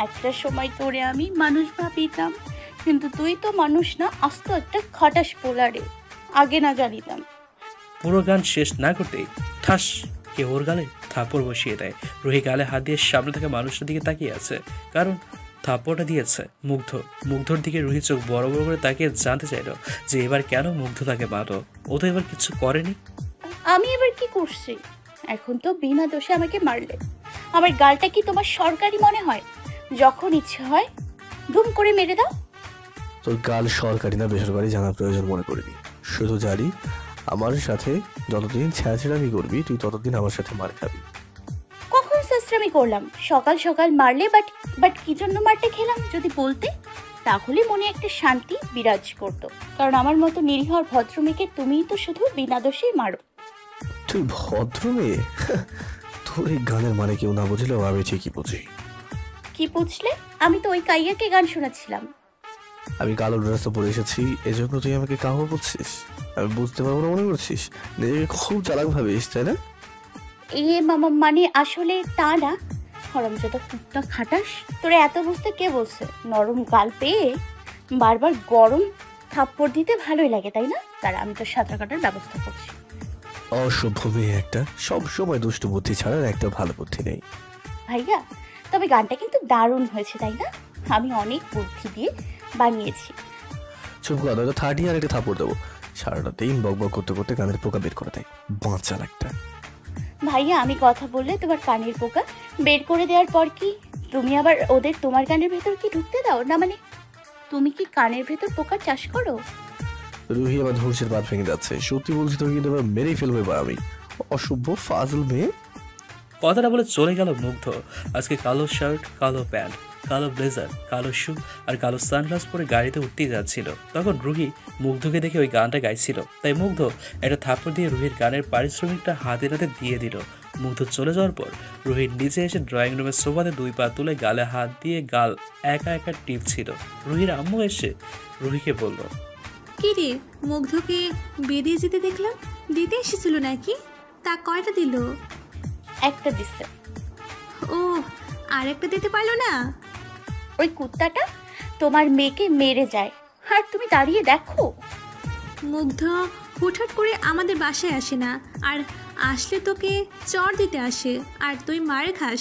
একটা সময় তোরে আমি মানুষ ভাবিতাম, কিন্তু তুই তো মানুষ না, আস্ত একটা খটাস পোলা রে, আগে না জানিতাম। পুরো গান শেষ না করতেই ঠাস কে ওর গালে থাপ্পড় বসিয়ে দেয়। রুহি গালে হাত দিয়ে সামনে থাকা মানুষটার দিকে তাকিয়ে আছে, কারণ থাপ্পড়টা দিয়েছে মুগ্ধ। মুগ্ধর দিকে রুহি চোখ বড় বড় করে তাকিয়ে জানতে চাইল যে এবার কেন মুগ্ধ তাকে মারল। ও তো এবার কিছু করেনি। আমি এবার কি করছি? এখন তো বিনা দোষে আমাকে মারলে। আমার গালটা কি তোমার সরকারি মনে হয়? যখন ইচ্ছে হয় ধুম করে মেরে দাও। তোর গাল সরকারি না বেসরকারি জানার প্রয়োজন মনে করিনি। শুধু জানি আমার সাথে যতদিন ছেঁড়াছেড়ামি করবি তুই ততদিন আমার সাথে মার খাবি। কখন শেষরামি করলাম? সকাল সকাল মারলে, বাট কি জন্য মারতে খেলাম যদি বলতে, তাহলে মনে একটা শান্তি বিরাজ করতো। কারণ আমার মতো নিরীহ আর ভদ্র মেয়েকে তুমিই তো শুধু বিনা দোষেই মারো। তুই ভদ্র মেয়ে? তোর এই গানের মানে কেউ না বুঝলেও আমি ঠিকই বুঝি। কি বুঝলে? আমি তো ওই কাইয়াকে গান শোনাচ্ছিলাম। আমি কালো ড্রেস পরে এসেছি, এজন্য তুই আমাকে কাহো বলছিস? আমি বুঝতে পারবো না মনে করছিস? নিজেকে খুব চালাক ভাবিস তাই না? এ মামা, মানে আসলে তা না, হরামজাদা কুত্তা খাটাস, তোরা এত বুঝতে কে বলছে? নরম গাল পেয়ে বারবার গরম থাপ্পড় দিতে ভালোই লাগে তাই না? তারা আমি তো সাঁতার কাটার ব্যবস্থা করছি। অসভ্য মেয়ে একটা, সব সময় দুষ্ট বুদ্ধি ছাড়া একটা ভালো বুদ্ধি নেই। ভাইয়া তবে গানটা কিন্তু দারুণ হয়েছে তাই না? আমি অনেক বুদ্ধি দিয়ে বানিয়েছি। চুপ কর, তো 30 আর একটা থাপড় দেবো। সারাটা দিন বক বক করতে করতে কানের পোকা বের করে দেয়, বাঁচাল একটা। ভাইয়া আমি কথা বললে তোমার কানের পোকা বের করে দেওয়ার পর কি তুমি আবার ওদের তোমার কানের ভেতর কি ঢুকতে দাও না? মানে তুমি কি কানের ভেতর পোকার চাষ করো? রুহি আমার ধৈর্যের বাদ ভেঙে যাচ্ছে, সত্যি বলছি তোকে কিন্তু এবার মেরেই ফেলবো এবার আমি। অসভ্য ফাজল মেয়ে। কথাটা বলে চলে গেল মুগ্ধ। আজকে কালো শার্ট, কালো প্যান্ট, কালো ব্লেজার, কালো শু আর কালো সানগ্লাস পরে গাড়িতে উঠতেই যাচ্ছিল। তখন রুহি মুগ্ধকে দেখে ওই গানটা গাইছিল, তাই মুগ্ধ একটা থাপ্পড় দিয়ে রুহির গানের পারিশ্রমিকটা হাতে হাতে দিয়ে দিল। মুগ্ধ চলে যাওয়ার পর রুহির নিচে এসে ড্রয়িং রুমের সোফাতে 2 পা তুলে গালে হাত দিয়ে গাল একা একা টিপছিল। রুহির আম্মু এসে রুহিকে বলল, কি রে, মুগ্ধকে বেরিয়ে যেতে দেখলাম, দিতে এসেছিল নাকি? তা কয়টা দিল? একটা দিচ্ছে। ও, আর একটা দিতে পারলো না? ওই কুত্তাটা তোমার মেয়েকে মেরে যায় আর তুমি দাঁড়িয়ে দেখো। মুগ্ধ হুটহাট করে আমাদের বাসায় আসে না, আর আসলে তোকে চড় দিতে আসে, আর তুই মার খাস।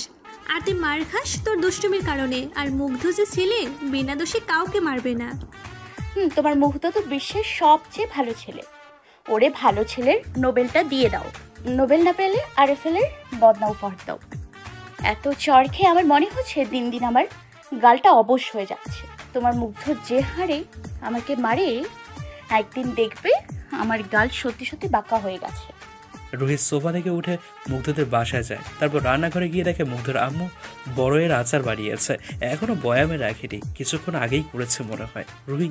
আর তুই মার খাস তোর দুষ্টুমির কারণে। আর মুগ্ধ যে ছেলে, বিনা দোষে কাউকে মারবে না। তোমার মুগ্ধ তো বিশ্বের সবচেয়ে ভালো ছেলে। ওরে ভালো ছেলের নোবেলটা দিয়ে দাও। নোবেল না পেলে RFL এর বদনাম উপহার দাও। এত চড় খেয়ে আমার মনে হচ্ছে দিন দিন আমার গালটা অবশ হয়ে যাচ্ছে। তোমার মুগ্ধ যে হারে আমাকে মারে, একদিন দেখবে আমার গাল সত্যি সত্যি বাঁকা হয়ে গেছে। রুহির সোফা থেকে উঠে মুগ্ধদের বাসায় যায়। তারপর রান্নাঘরে গিয়ে দেখে মুগ্ধর আম্মু বড়য়ের আচার বাড়িয়েছে, এখনো বয়ামে রাখেনি, কিছুক্ষণ আগেই করেছে মনে হয়। রুহি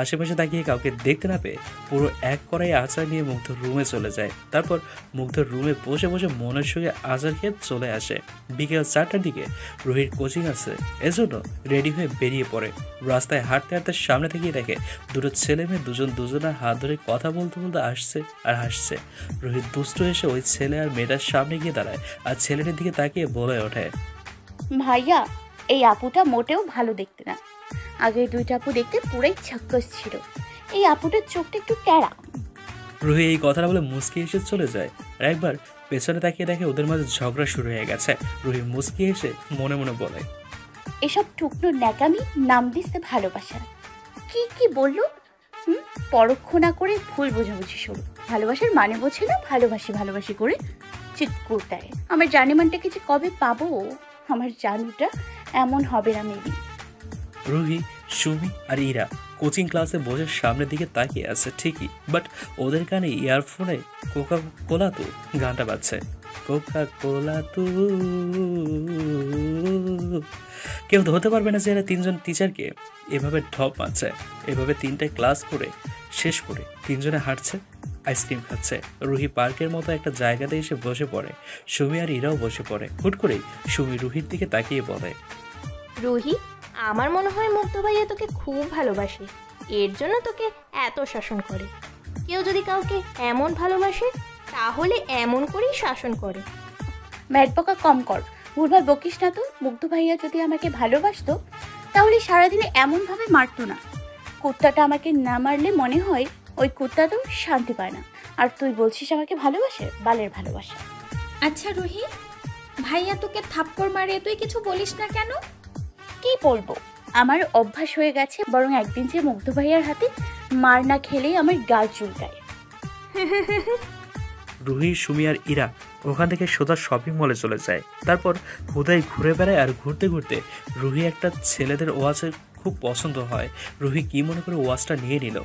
আশেপাশে তাকিয়ে কাউকে দেখতে না পেয়ে পুরো এক কড়াই আচার নিয়ে মুগ্ধর রুমে চলে যায়। তারপর মুগ্ধর রুমে বসে বসে মনের সঙ্গে আচার খেয়ে চলে আসে। বিকেল 4টার দিকে রুহির কোচিং আছে, এজন্য রেডি হয়ে বেরিয়ে পড়ে। রাস্তায় হাঁটতে হাঁটতে সামনে থেকে দেখে দুটো ছেলে মেয়ে দুজনের হাত ধরে কথা বলতে বলতে আসছে আর হাসছে। রুহির দুষ্ট এসে ওই ছেলে আর মেয়েটার সামনে গিয়ে দাঁড়ায় আর ছেলেটার দিকে তাকিয়ে বলে ওঠে, ভাইয়া এই আপুটা মোটেও ভালো দেখতে না। আগের 2টা আপু দেখতে পুরাই ছাক্কস ছিল, এই আপুটার চোখটা একটু ট্যাড়া। রুহি এই কথাটা বলে মুচকি এসে চলে যায় আর একবার পেছনে তাকিয়ে দেখে ওদের মাঝে ঝগড়া শুরু হয়ে গেছে। রুহি মুচকি এসে মনে মনে বলে, এসব টুকনো ন্যাকামি নাম দিচ্ছে ভালোবাসা। কি কি বললো? পরোক্ষ না করে ভুল বোঝাবুঝি শুরু। ভালোবাসার মানে বোঝে না, ভালোবাসি করে চিৎকুর দেয়। আমার জানিমানটাকে যে কবে পাবো, আমার জানুটা এমন হবে না মেবি। রুহি, সুমি আর ইরা কোচিং ক্লাসে বসে সামনের দিকে তাকিয়ে আছে ঠিকই, বাট ওদের কানে ইয়ারফোনে কোকা কোলা তো গানটা বাজছে। কোকা কোলা তু, কেউ ধরতে পারবে না যে এরা 3জন টিচারকে এভাবে ঢপ মারছে। এভাবে 3টা ক্লাস করে শেষ করে 3জনে হাঁটছে, আইসক্রিম খাচ্ছে। রুহি পার্কের মতো একটা জায়গাতে এসে বসে পড়ে। সুমি আর ইরাও বসে পড়ে। হুট করেই সুমি রুহির দিকে তাকিয়ে বলে, রুহি, আমার মনে হয় মুগ্ধ ভাইয়া তোকে খুব ভালোবাসে, এর জন্য তোকে এত শাসন করে। কেউ যদি কাউকে এমন ভালোবাসে তাহলে এমন করেই শাসন করে। ম্যাট বকা কম কর, ভুলভাল বকিস না তো। মুগ্ধ ভাইয়া যদি আমাকে ভালোবাসতো তাহলে সারাদিনে এমনভাবে মারতো না। কুত্তাটা আমাকে না মারলে মনে হয় ওই কুত্তাটাও শান্তি পায় না। আর তুই বলছিস আমাকে ভালোবাসে, বালের ভালোবাসা। আচ্ছা রুহি, ভাইয়া তোকে থাপ্পড় মারে, তুই কিছু বলিস না কেন? কি বলবো, আমার অভ্যাস হয়ে গেছে। বরং একদিন যে মুগ্ধ ভাইয়ার হাতে মার না খেলেই আমার গাল চুলকায়। রুহি, সুমি আর ইরা ওখান থেকে সোজা শপিং মলে চলে যায়। তারপর হুদায় ঘুরে বেড়ায় আর ঘুরতে ঘুরতে রুহি একটা ছেলেদের ওয়াচে খুব পছন্দ হয়। রুহি কি মনে করে ওয়াচটা নিয়ে নিল।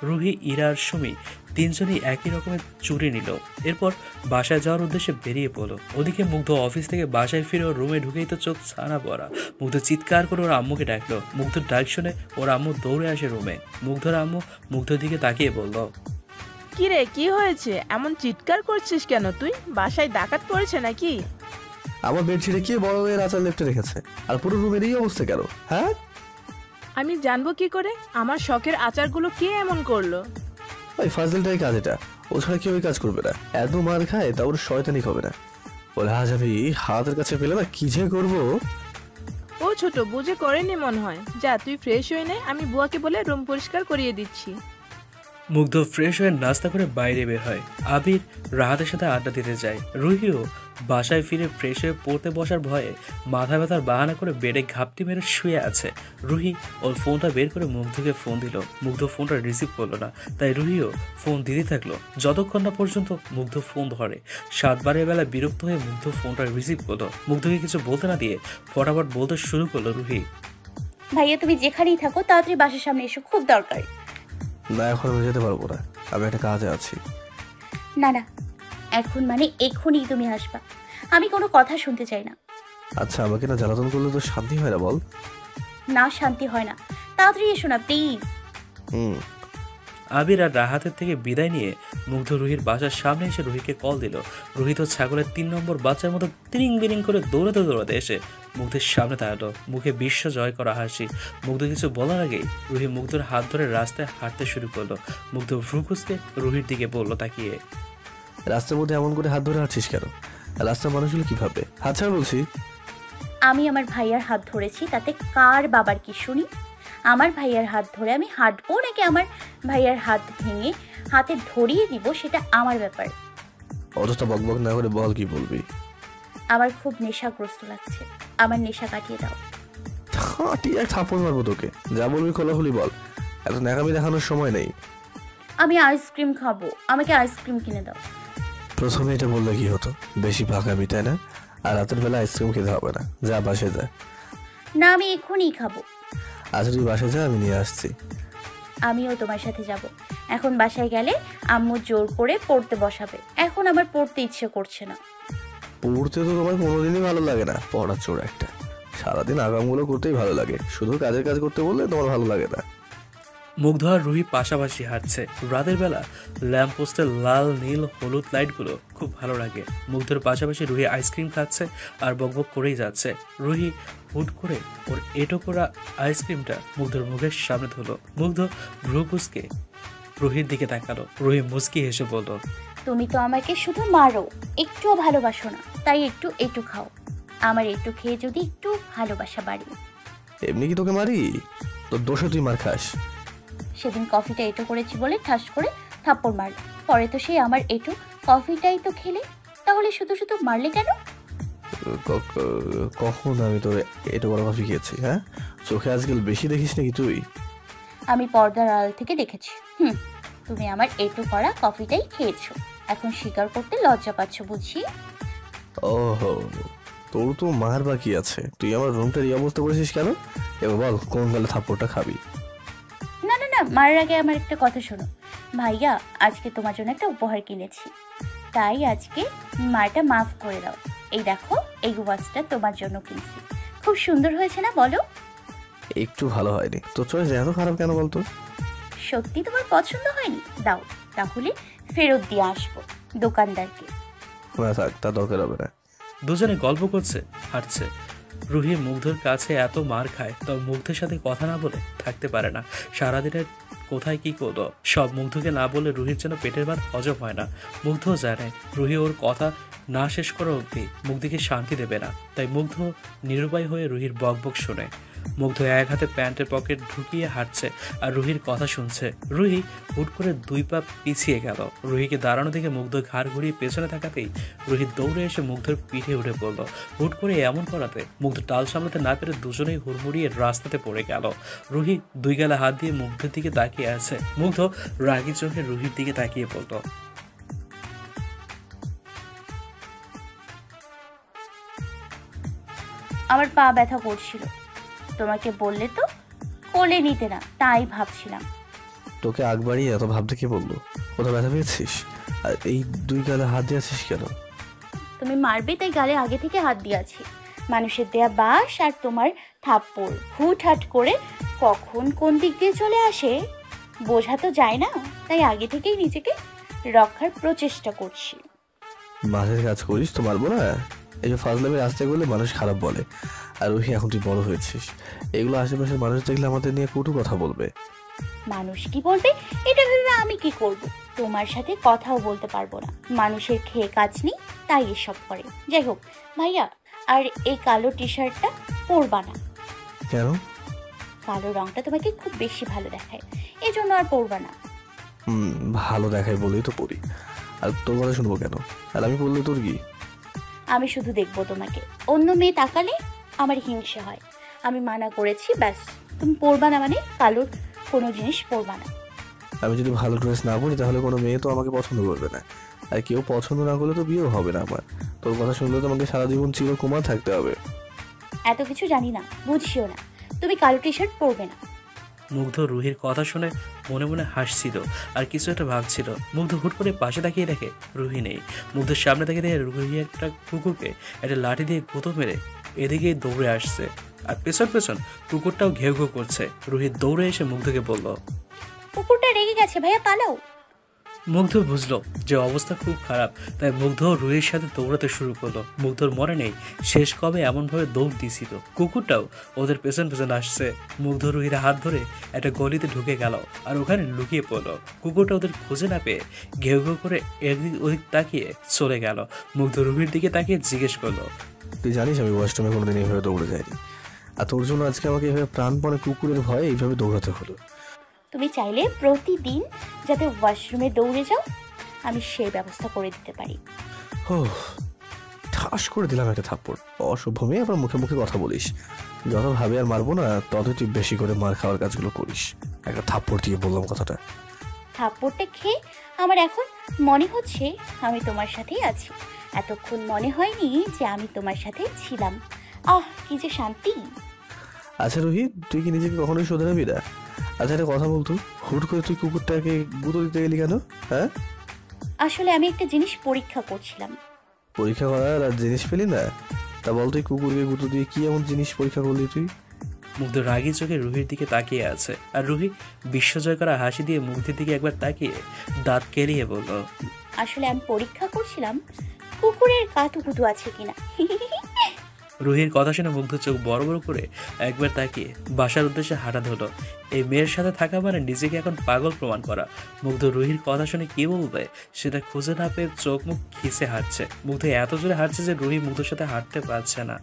রুহি, ইরা আর সুমি 3জনই একই রকমের চুরি নিল। এরপর বাসায় যাওয়ার উদ্দেশ্যে বেরিয়ে পড়লো। ওদিকে মুগ্ধ অফিস থেকে বাসায় ফিরে ওর রুমে ঢুকেই তো চোখ ছানা পড়া। মুগ্ধ চিৎকার করে ওর আম্মুকে ডাকলো। মুগ্ধর ডাক শুনে ওর আম্মু দৌড়ে আসে রুমে। মুগ্ধর আম্মু মুগ্ধর দিকে তাকিয়ে বলল, কি রে, কি হয়েছে? এমন চিৎকার করছিস কেন তুই? বাসায় ডাকাত পড়েছে নাকি? আমার বেডশিটে কে বড় হয়ে আচার লেপটে রেখেছে আর পুরো রুমের এই অবস্থা কেন? হ্যাঁ, আমি জানবো কি করে? আমার শখের আচারগুলো কে এমন করলো? ওই ফাজিলটাই কাজ, এটা ও ছাড়া কেউ কাজ করবে না। এত মার খায় তা ওর শয়তানি হবে না। বলে আজ আমি হাতের কাছে পেলে না কি যে করবো। ও ছোট বুঝে করেনি মনে হয়। যা তুই ফ্রেশ হয়ে নে, আমি বুয়াকে বলে রুম পরিষ্কার করিয়ে দিচ্ছি। মুগ্ধ ফ্রেশ হয়ে নাস্তা করে বাইরে বের হয়। আবির রাহাতের সাথে আড্ডা দিতে যায়। রুহিও বাসায় ফিরে ফ্রেশ হয়ে পড়তে বসার ভয়ে মাথা ব্যথার বাহানা করে বেডে ঘাপটি মেরে শুয়ে আছে। রুহি ওর ফোনটা বের করে মুগ্ধকে ফোন দিল। মুগ্ধ ফোনটা রিসিভ করলো না, তাই রুহিও ফোন দিতে থাকলো যতক্ষণ না পর্যন্ত মুগ্ধ ফোন ধরে। 7 বারের বেলা বিরক্ত হয়ে মুগ্ধ ফোনটা রিসিভ করলো। মুগ্ধকে কিছু বলতে না দিয়ে ফটাফট বলতে শুরু করলো রুহি। ভাইয়া তুমি যেখানেই থাকো তাড়াতাড়ি বাসার সামনে এসো, খুব দরকার। না এখন আমি যেতে পারবো না, আমি একটা কাজে আছি। না না, এখন মানে এক্ষুনি তুমি আসবা, আমি কোনো কথা শুনতে চাই না। আচ্ছা আমাকে না জ্বালাতন করলে তো শান্তি হয় না বল। না শান্তি হয় না, তাড়াতাড়ি এসো না প্লিজ। আবির আর রাহাতের থেকে বিদায় নিয়ে মুগ্ধ রুহির বাসার সামনে এসে রুহিকে কল দিল। রুহি তো ছাগলের 3 নম্বর বাচ্চার মতো তিরিং বিরিং করে দৌড়াতে দৌড়াতে এসে মুগ্ধের সামনে দাঁড়ালো, মুখে বিশ্ব জয় করা হাসি। মুগ্ধ কিছু বলার আগেই রুহি মুগ্ধর হাত ধরে রাস্তায় হাঁটতে শুরু করলো। মুগ্ধ ভ্রুকুচকে রুহির দিকে বললো তাকিয়ে, রাস্তার মধ্যে এমন করে হাত ধরে আছিস কেন? রাস্তার মানুষগুলো কি ভাববে? হাত ছাড় বলছি। আমি আমার ভাইয়ার হাত ধরেছি, তাতে কার বাবার কি শুনি? আমার ভাইয়ার হাত ধরে আমি হাঁটবো নাকি আমার ভাইয়ার হাত ভেঙে হাতে ধরিয়ে দিব, সেটা আমার ব্যাপার। অযথা বকবক না করে বল কি বলবি। আমার খুব নেশাগ্রস্ত লাগছে, আমার নেশা কাটিয়ে দাও। ঠিক এক থাপ্পড় মারবো তোকে, যা বলবি খোলাখুলি বল, এত ন্যাকামি দেখানোর সময় নেই। আমি আইসক্রিম খাবো, আমাকে আইসক্রিম কিনে দাও। প্রথমে এটা বললে কি হতো? বেশি ভাগামি তাই না? আর রাতের বেলা আইসক্রিম খেতে হবে না, যা বাসে যা। না আমি এক্ষুনি খাবো। আজ তুই বাসে যা, আমি নিয়ে আসছি। আমিও তোমার সাথে যাব। এখন বাসায় গেলে আম্মু জোর করে পড়তে বসাবে, এখন আমার পড়তে ইচ্ছে করছে না। পড়তে তো তোমার কোনোদিনই ভালো লাগে না, পড়ার চোর একটা। সারাদিন আগামগুলো করতেই ভালো লাগে, শুধু কাজের কাজ করতে বললে তোমার ভালো লাগে না। মুগ্ধ আর রুহি পাশাপাশি হাঁটছে। রাতের বেলা ল্যাম্পপোস্টের লাল নীল হলুদ লাইটগুলো খুব ভালো লাগে। মুগ্ধর পাশাপাশি রুহি আইসক্রিম খাচ্ছে আর বকবক করেই যাচ্ছে। রুহি হুট করে ওর এটো করা আইসক্রিমটা মুগ্ধর মুখের সামনে ধরলো। মুগ্ধ ভ্রু কুঁচকে রুহির দিকে তাকালো। রুহি মুচকি হেসে বলল, তুমি তো আমাকে শুধু মারো, একটুও ভালোবাসো না, তাই একটু একটু খাও। আমার একটু খেয়ে যদি একটু ভালোবাসা বাড়ি। এমনি কি তোকে মারি? তোর দোষে তুই মার খাস। সেদিন কফিটা এটো করেছি বলে ঠাস করে থাপ্পড় মারলে, পরে তো সেই আমার এটো কফিটাই তো খেলে, তাহলে শুধু শুধু মারলে কেন? কখন আমি তোর এটা বড় কফি খেয়েছি? হ্যাঁ, চোখে আজকাল বেশি দেখিস নাকি তুই? আমি পর্দার আড়াল থেকে দেখেছি। তুমি আমার এটো করা কফিটাই খেয়েছো, এখন স্বীকার করতে লজ্জা পাচ্ছ বুঝি? ওহো, তোর তো মার বাকি আছে। তুই আমার রুমটার এই অবস্থা করেছিস কেন? এবার বল কোন বেলা থাপ্পড়টা খাবি? না না না, মারার আগে আমার একটা কথা শোনো। ভাইয়া আজকে তোমার জন্য একটা উপহার কিনেছি, তাই আজকে মাটা মাফ করে দাও। এই দেখো, এই ওয়াচটা তোমার জন্য কিনছি, খুব সুন্দর হয়েছে না বলো? একটু ভালো হয়নি। তোর চয়েস এত খারাপ কেন বলতো? সত্যি তোমার পছন্দ হয়নি? দাও, তাহলে ফেরত দিয়ে আসবো দোকানদারকে। না থাক, তা দরকার হবে না। দুজনে গল্প করছে, হাঁটছে। রুহি মুগ্ধর কাছে এত মার খায়, তবে মুগ্ধের সাথে কথা না বলে থাকতে পারে না। সারাদিনের কোথায় কি করলো সব মুগ্ধকে না বলে রুহির যেন পেটের ভাত হজম হয় না। মুগ্ধ জানে রুহি ওর কথা না শেষ করা অবধি মুগ্ধকে শান্তি দেবে না, তাই মুগ্ধ নিরুপায় হয়ে রুহির বকবক শোনে। মুগ্ধ এক হাতে প্যান্টের পকেট ঢুকিয়ে হাঁটছে আর রুহির কথা শুনছে। রুহি হুট করে 2 পা পিছিয়ে গেল। রুহিকে দাঁড়ানো দেখে মুগ্ধ ঘাড় ঘুরিয়ে পেছনে তাকাতেই রুহি দৌড়ে এসে মুগ্ধর পিঠে উঠে পড়ল। হুট করে এমন করাতে মুগ্ধ টাল সামলাতে না পেরে দুজনেই হুড়মুড়িয়ে রাস্তাতে পড়ে গেল। রুহি 2 গালে হাত দিয়ে মুগ্ধের দিকে তাকিয়ে আছে। মুগ্ধ রাগি চোখে রুহির দিকে তাকিয়ে পড়ল। আমার পা ব্যথা করছিল, তোমাকে বললে তো কোলে নিতে না, তাই ভাবছিলাম। তোকে আগ বাড়িয়ে এত ভাবতে কে বললো? কোথাও ব্যথা পেয়েছিস? আর এই 2 গালে হাত দিয়ে আছিস কেন? তুমি মারবে তাই গালে আগে থেকে হাত দিয়ে আছি। মানুষের দেয়া বাঁশ আর তোমার থাপ্পড় হুটহাট করে কখন কোন দিক দিয়ে চলে আসে বোঝা তো যায় না, তাই আগে থেকেই নিজেকে রক্ষার প্রচেষ্টা করছি। মাঝের কাজ করিস তো মারবো না। এই যে ফাজলামি রাস্তায় করলে মানুষ খারাপ বলে। আর ওই এখন তুই বড় হয়েছিস, এগুলো আশেপাশের মানুষ দেখলে আমাদের নিয়ে কটু কথা বলবে। মানুষ কি বলবে এটা ভেবে আমি কি করব? তোমার সাথে কথাও বলতে পারবো না। মানুষের খেয়ে কাজ নেই, তাই এসব করে। যাই হোক ভাইয়া, আর এই কালো টি শার্টটা পরবা না। কেন? কালো রংটা তোমাকে খুব বেশি ভালো দেখায়, এই জন্য আর পরবা না। ভালো দেখায় বলেই তো পড়ি, আর তোর কথা শুনবো কেন? আর আমি বললে তোর কি? আমি শুধু দেখবো তোমাকে, অন্য মেয়ে তাকালে আমার হিংসে হয়। আমি মানা করেছি, ব্যাস। তুমি পরবা না মানে কালো কোনো জিনিস পরবা না। আমি যদি ভালো ড্রেস না পরি তাহলে কোনো মেয়ে তো আমাকে পছন্দ করবে না, আর কেউ পছন্দ না করলে তো বিয়েও হবে না আমার। তোর কথা শুনলে তো আমাকে সারা জীবন চিরকুমার থাকতে হবে। এত কিছু জানি না, বুঝিও না। তুমি কালো টি শার্ট পরবে না। মুগ্ধ রুহির কথা শুনে মনে মনে হাসছিল আর কিছু একটা ভাবছিল। মুগ্ধ হুট করে পাশে তাকিয়ে দেখে রুহি নেই। মুগ্ধের সামনে তাকিয়ে দেখে রুহি একটা কুকুরকে একটা লাঠি দিয়ে গুঁতো মেরে এদিকে দৌড়ে আসছে, আর পেছন পেছন কুকুরটাও ঘেউ ঘেউ করছে। রুহি দৌড়ে এসে মুগ্ধকে বলল, কুকুরটা রেগে গেছে ভাইয়া, পালাও। মুগ্ধ বুঝলো যে অবস্থা খুব খারাপ, তাই মুগ্ধ রুহির সাথে দৌড়াতে শুরু করলো। মুগ্ধর মনে নেই শেষ কবে এমনভাবে দৌড় দিয়েছিল। কুকুরটাও ওদের পেছন পেছন আসছে। মুগ্ধ রুহির হাত ধরে একটা গলিতে ঢুকে গেল আর ওখানে লুকিয়ে পড়লো। কুকুরটা ওদের খুঁজে না পেয়ে ঘেউ ঘেউ করে এদিক ওদিক তাকিয়ে চলে গেল। মুগ্ধ রুহির দিকে তাকিয়ে জিজ্ঞেস করলো, তুই জানিস আমি ওয়াশরুমে কোনোদিন এইভাবে দৌড়ে যাইনি, আর তোর জন্য আজকে আমাকে এইভাবে প্রাণপণে কুকুরের ভয়ে এইভাবে দৌড়াতে হলো। তুমি চাইলে প্রতিদিন যাতে ওয়াশরুমে দৌড়ে যাও, আমি সেই ব্যবস্থা করে দিতে পারি। ও ঠাস করে দিলাম একটা থাপ্পড়। অসভ্য মেয়ে, আবার মুখে মুখে কথা বলিস। যত ভাবে আর মারবো না, তত তুই বেশি করে মার খাওয়ার কাজগুলো করিস। একটা থাপ্পড় দিয়ে বললাম কথাটা। থাপ্পড়টা খেয়ে আমার এখন মনে হচ্ছে আমি তোমার সাথেই আছি। এতক্ষণ মনে হয়নি যে আমি তোমার সাথে ছিলাম। আহ, কি যে শান্তি। আচ্ছা রোহিত, তুই কি নিজেকে কখনোই শোধরাবি না? আচ্ছা একটা কথা বলতো, হুট করে তুই কুকুরটাকে গুঁতো দিতে গেলি কেন? হ্যাঁ, আসলে আমি একটা জিনিস পরীক্ষা করছিলাম। পরীক্ষা করার আর জিনিস পেলি না? তা বল, তুই কুকুরকে গুঁতো দিয়ে কি এমন জিনিস পরীক্ষা করলি তুই? মুগ্ধ রাগী চোখে রুহির দিকে তাকিয়ে আছে, আর রুহি বিশ্বজয় করা হাসি দিয়ে মুগ্ধের দিকে একবার তাকিয়ে দাঁত কেলিয়ে বলল, আসলে আমি পরীক্ষা করছিলাম কুকুরের কাতুকুতু আছে কিনা। রুহির কথা শুনে মুগ্ধ চোখ বড় বড় করে একবার তাকিয়ে বাসার উদ্দেশ্যে হাঁটা ধরলো। এই মেয়ের সাথে থাকা মানে নিজেকে এখন পাগল প্রমাণ করা। মুগ্ধ রুহির কথা শুনে কি বলবে সেটা খুঁজে না পেয়ে চোখ মুখ খিসে হাঁটছে। মুগ্ধ এত জোরে হাঁটছে যে রুহি মুগ্ধের সাথে হাঁটতে পারছে না।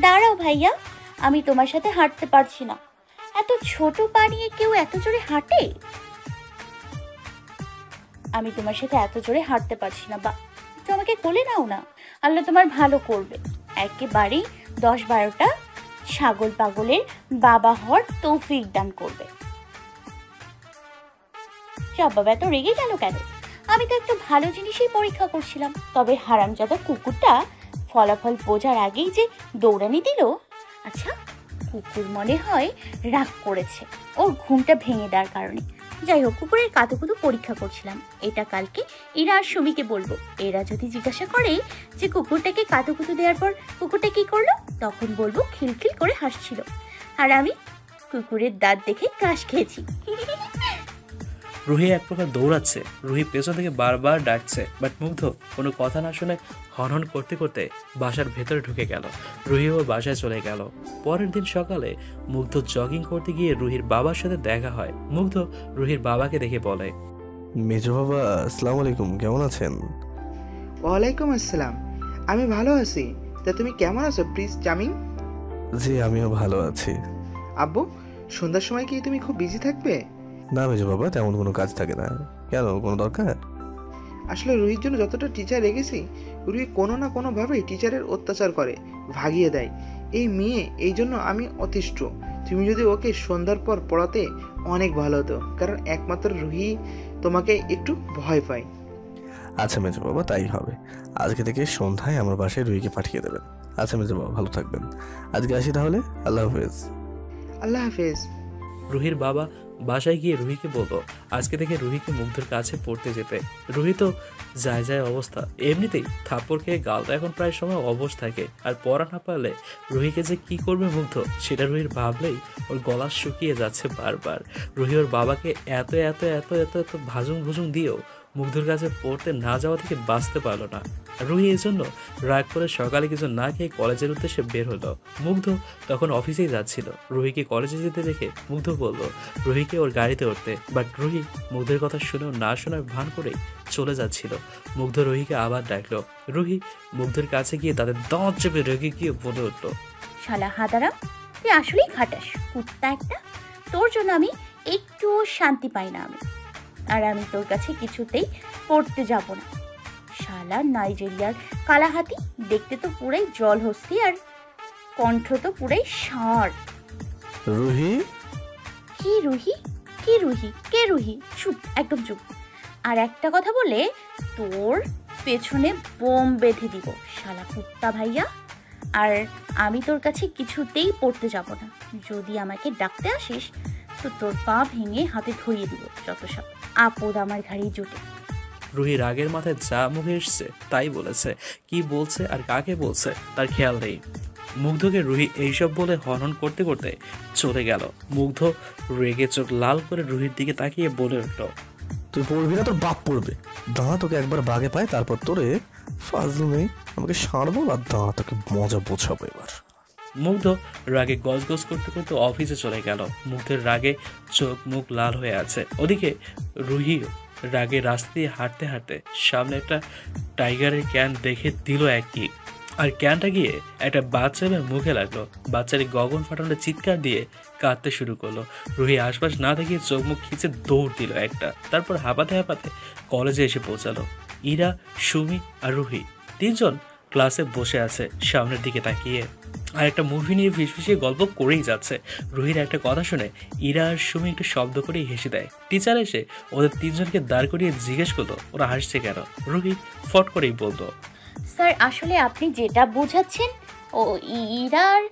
দাঁড়াও ভাইয়া, আমি তোমার সাথে হাঁটতে পারছি না। এত ছোট পা নিয়ে কেউ এত জোরে হাঁটে? আমি তোমার সাথে এত জোরে হাঁটতে পারছি না। বা তো আমাকে কোলে নাও না, আল্লাহ তোমার ভালো করবে। একেবারেই 10-12টা ছাগল পাগলের বাবা হওয়ার তৌফিক দান করবে। বাবা এত রেগে গেল কেন? আমি তো একটু ভালো জিনিসই পরীক্ষা করছিলাম। তবে হারামজাদা কুকুরটা ফলাফল বোঝার আগেই যে দৌড়ানি দিল। আচ্ছা, কুকুর মনে হয় রাগ করেছে ওর ঘুমটা ভেঙে দেওয়ার কারণে। যাই হোক, কুকুরের কাতুকুতু পরীক্ষা করছিলাম। এটা কালকে ইরা আর সুমিকে বলবো। এরা যদি জিজ্ঞাসা করে যে কুকুরটাকে কাতুকুতু দেওয়ার পর কুকুরটা কি করলো, তখন বলবো খিলখিল করে হাসছিল, আর আমি কুকুরের দাঁত দেখে ক্রাশ খেয়েছি। রুহি এক প্রকার দৌড়াচ্ছে। রুহি পেছন থেকে বারবার ডাকছে, বাট মুগ্ধ কোনো কথা না শুনে হনহন করতে করতে বাসার ভেতরে ঢুকে গেল। রুহি ওর বাসায় চলে গেল। পরের দিন সকালে মুগ্ধ জগিং করতে গিয়ে রুহির বাবার সাথে দেখা হয়। মুগ্ধ রুহির বাবাকে দেখে বলে, মেজো বাবা আসসালামু আলাইকুম, কেমন আছেন? ওয়ালাইকুম আসসালাম, আমি ভালো আছি। তা তুমি কেমন আছো প্রিন্স চার্মিং? জি আমিও ভালো আছি। আব্বু, সন্ধ্যার সময় কি তুমি খুব বিজি থাকবে? না মেজো বাবা, তেমন কোনো কাজ থাকে না। কেন, কোনো দরকার? আসলে রুহির জন্য যতটা টিচার রেখেছি, রুহি কোনো না কোনোভাবেই টিচারের অত্যাচার করে, ভাগিয়ে দেয়। এই মেয়ে, এই জন্য আমি অতিষ্ঠ। তুমি যদি ওকে সন্ধ্যার পর পড়াতে অনেক ভালো হতো, কারণ একমাত্র রুহি তোমাকে একটু ভয় পায়। আচ্ছা মেজো বাবা, তাই হবে। আজকে থেকে সন্ধ্যায় আমার বাসায় রুহিকে পাঠিয়ে দেবেন। আচ্ছা মেজো বাবা, ভালো থাকবেন। আজকে আসি তাহলে, আল্লাহ হাফেজ। আল্লাহ হাফেজ। রুহির বাবা বাসায় গিয়ে রুহিকে বলবো আজকে থেকে রুহিকে মুগ্ধর কাছে পড়তে যেতে। রুহি তো যায় অবস্থা, এমনিতেই থাপ্পড় খেয়ে গালটা এখন প্রায় সময় অবশ থাকে। আর পড়া না পারলে রুহিকে যে কি করবে মুগ্ধ, সেটা রুহির ভাবলেই ওর গলা শুকিয়ে যাচ্ছে বারবার। রুহি ওর বাবাকে এত এত এত এত এত ভাজুং ভুজুং দিয়েও মুগ্ধর কাছে পড়তে না যাওয়া থেকে বাঁচতে পারলো না। রুহি এই জন্য রাগ করে সকালে কিছু না খেয়ে কলেজের উদ্দেশ্যে বের হলো। মুগ্ধ তখন অফিসেই যাচ্ছিল। রুহিকে কলেজে যেতে দেখে মুগ্ধ বলল রুহিকে ওর গাড়িতে উঠতে, বাট রুহি মুগ্ধের কথা শুনেও না শোনার ভান করে চলে যাচ্ছিল। মুগ্ধ রুহিকে আবার ডাকলো। রুহি মুগ্ধের কাছে গিয়ে তাদের দাঁত চেপে রেগে গিয়ে বলে উঠলো, শালা হাদারাম, তুই আসলেই খাটাস, কুত্তা একটা। তোর জন্য আমি একটু শান্তি পাই না আর আমি তোর কাছে কিছুতেই পড়তে যাব না। শালা নাইজেরিয়ার কালাহাতি, দেখতে তো পুরাই জলহস্তি আর কণ্ঠ তো পুরাই ষাঁড়। রুহি, কি রুহি? কি রুহি? কে রুহি? চুপ, একদম চুপ। আর একটা কথা বলে তোর পেছনে বোম বেঁধে দিব, শালা কুত্তা ভাইয়া। আর আমি তোর কাছে কিছুতেই পড়তে যাব না। যদি আমাকে ডাকতে আসিস তো তোর পা ভেঙে হাতে ধরিয়ে দিব, যত সব আপদ আমার ঘাড়ি জুটে। রুহি রাগের মাথায় যা মুখে এসছে তাই বলেছে। কি বলছে আর কাকে বলছে তার খেয়াল নেই। মুগ্ধকে রুহি এইসব বলে হনন করতে করতে চলে গেল। মুগ্ধ রেগে চোখ লাল করে রুহির দিকে তাকিয়ে বলে উঠল, তুই পড়বি না, তোর বাপ পড়বে। দাঁড়া, তোকে একবার বাগে পায়, তারপর তোরে ফাজলু মেয়ে আমাকে সারবো আর দাঁড়া তোকে মজা বোঝাবো এবার। মুগ্ধ রাগে গজগজ করতে করতে অফিসে চলে গেল। মুগ্ধের রাগে চোখ মুখ লাল হয়ে আছে। ওদিকে রুহিও রাগে রাস্তা দিয়ে হাঁটতে হাঁটতে সামনে একটা টাইগারের ক্যান দেখে দিল এক কিক, আর ক্যানটা গিয়ে একটা বাচ্চা মেয়ের মুখে লাগলো। বাচ্চাটি গগন ফাটানো চিৎকার দিয়ে কাঁদতে শুরু করলো। রুহি আশপাশ না দেখিয়ে চোখ মুখ খিচে দৌড় দিল একটা, তারপর হাঁপাতে হাঁপাতে কলেজে এসে পৌঁছালো। ইরা, সুমি আর রুহি তিনজন ক্লাসে বসে আছে সামনের দিকে তাকিয়ে, আর একটা মুভি নিয়ে ফিসফিসিয়ে গল্প করেই যাচ্ছে। রুহির একটা কথা শুনে ইরা আর সুমি একটু শব্দ করেই হেসে দেয়। টিচার এসে ওদের তিনজনকে দাঁড় করিয়ে জিজ্ঞেস করলো ওরা হাসছে কেন। রুহি ফট করেই বলতো, স্যার আসলে আপনি যেটা বোঝাচ্ছেন ও ইরা আর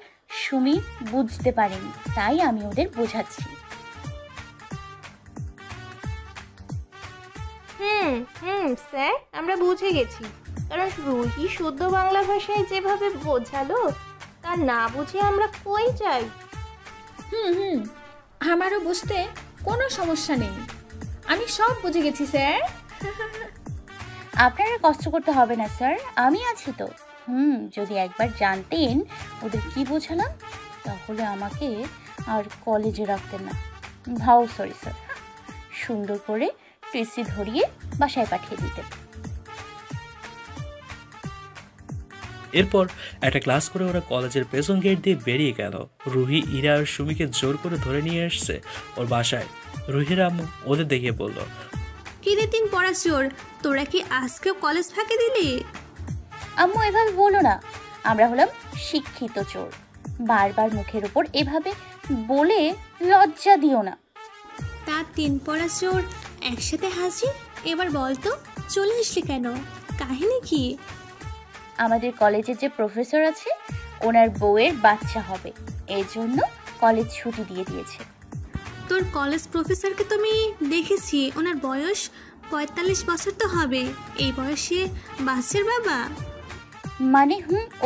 সুমি বুঝতে পারেনি, তাই আমি ওদের বোঝাচ্ছি। স্যার, আমরা বুঝে গেছি। কারণ রুহি শুদ্ধ বাংলা ভাষায় যেভাবে বোঝালো তা না বুঝে আমরা কই যাই। আমারও বুঝতে কোনো সমস্যা নেই, আমি সব বুঝে গেছি স্যার। আপনারা কষ্ট করতে হবে না স্যার, আমি আছি তো। যদি একবার জানতেন ওদের কি বোঝালাম তাহলে আমাকে আর কলেজে রাখতেন না। ভাও সরি স্যার, সুন্দর করে টিসি ধরিয়ে বাসায় পাঠিয়ে দিতেন। এরপর একটা ক্লাস করে ওরা কলেজের পেছন গেট দিয়ে বেরিয়ে গেল। রুহি ইরা আর সুমিকে জোর করে ধরে নিয়ে এসছে ওর বাসায়। রুহির আম্মু ওদের দেখিয়ে বলল, কি রে তিন পড়া চোর, তোরা কি আজকেও কলেজ ফাঁকি দিলি? আম্মু এভাবে বলো না, আমরা হলাম শিক্ষিত চোর। বারবার মুখের উপর এভাবে বলে লজ্জা দিও না। তা তিন পড়া চোর একসাথে হাজির, এবার বল তো চলে আসলি কেন, কাহিনী কি? আমাদের কলেজের যে প্রফেসর আছে ওনার বউয়ের বাচ্চা হবে, এই জন্য কলেজ ছুটি দিয়ে দিয়েছে। তোর কলেজ প্রফেসরকে তো আমি দেখেছি, ওনার বয়স 45 বছর তো হবে। এই বয়সে বাচ্চার বাবা মানে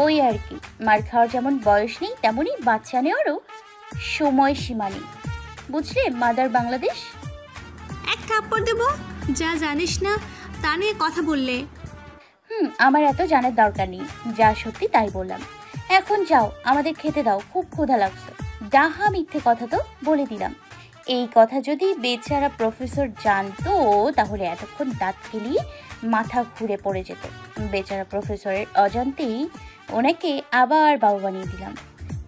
ওই আর কি, মার খাওয়ার যেমন বয়স নেই তেমনই বাচ্চা নেওয়ারও সময় সীমা নেই, বুঝলে মাদার বাংলাদেশ। এক থাপ্পড় দেব, যা জানিস না তা নিয়ে কথা বললে। আমার এত জানার দরকার নেই, যা সত্যি তাই বললাম। এখন যাও, আমাদের খেতে দাও, খুব ক্ষুধা লাগছে। ডাহা মিথ্যে কথা তো বলে দিলাম। এই কথা যদি বেচারা প্রফেসর জানতো তাহলে এতক্ষণ দাঁত খেলিয়ে মাথা ঘুরে পড়ে যেত। বেচারা প্রফেসরের অজান্তেই ওনাকে আবার বাবা বানিয়ে দিলাম।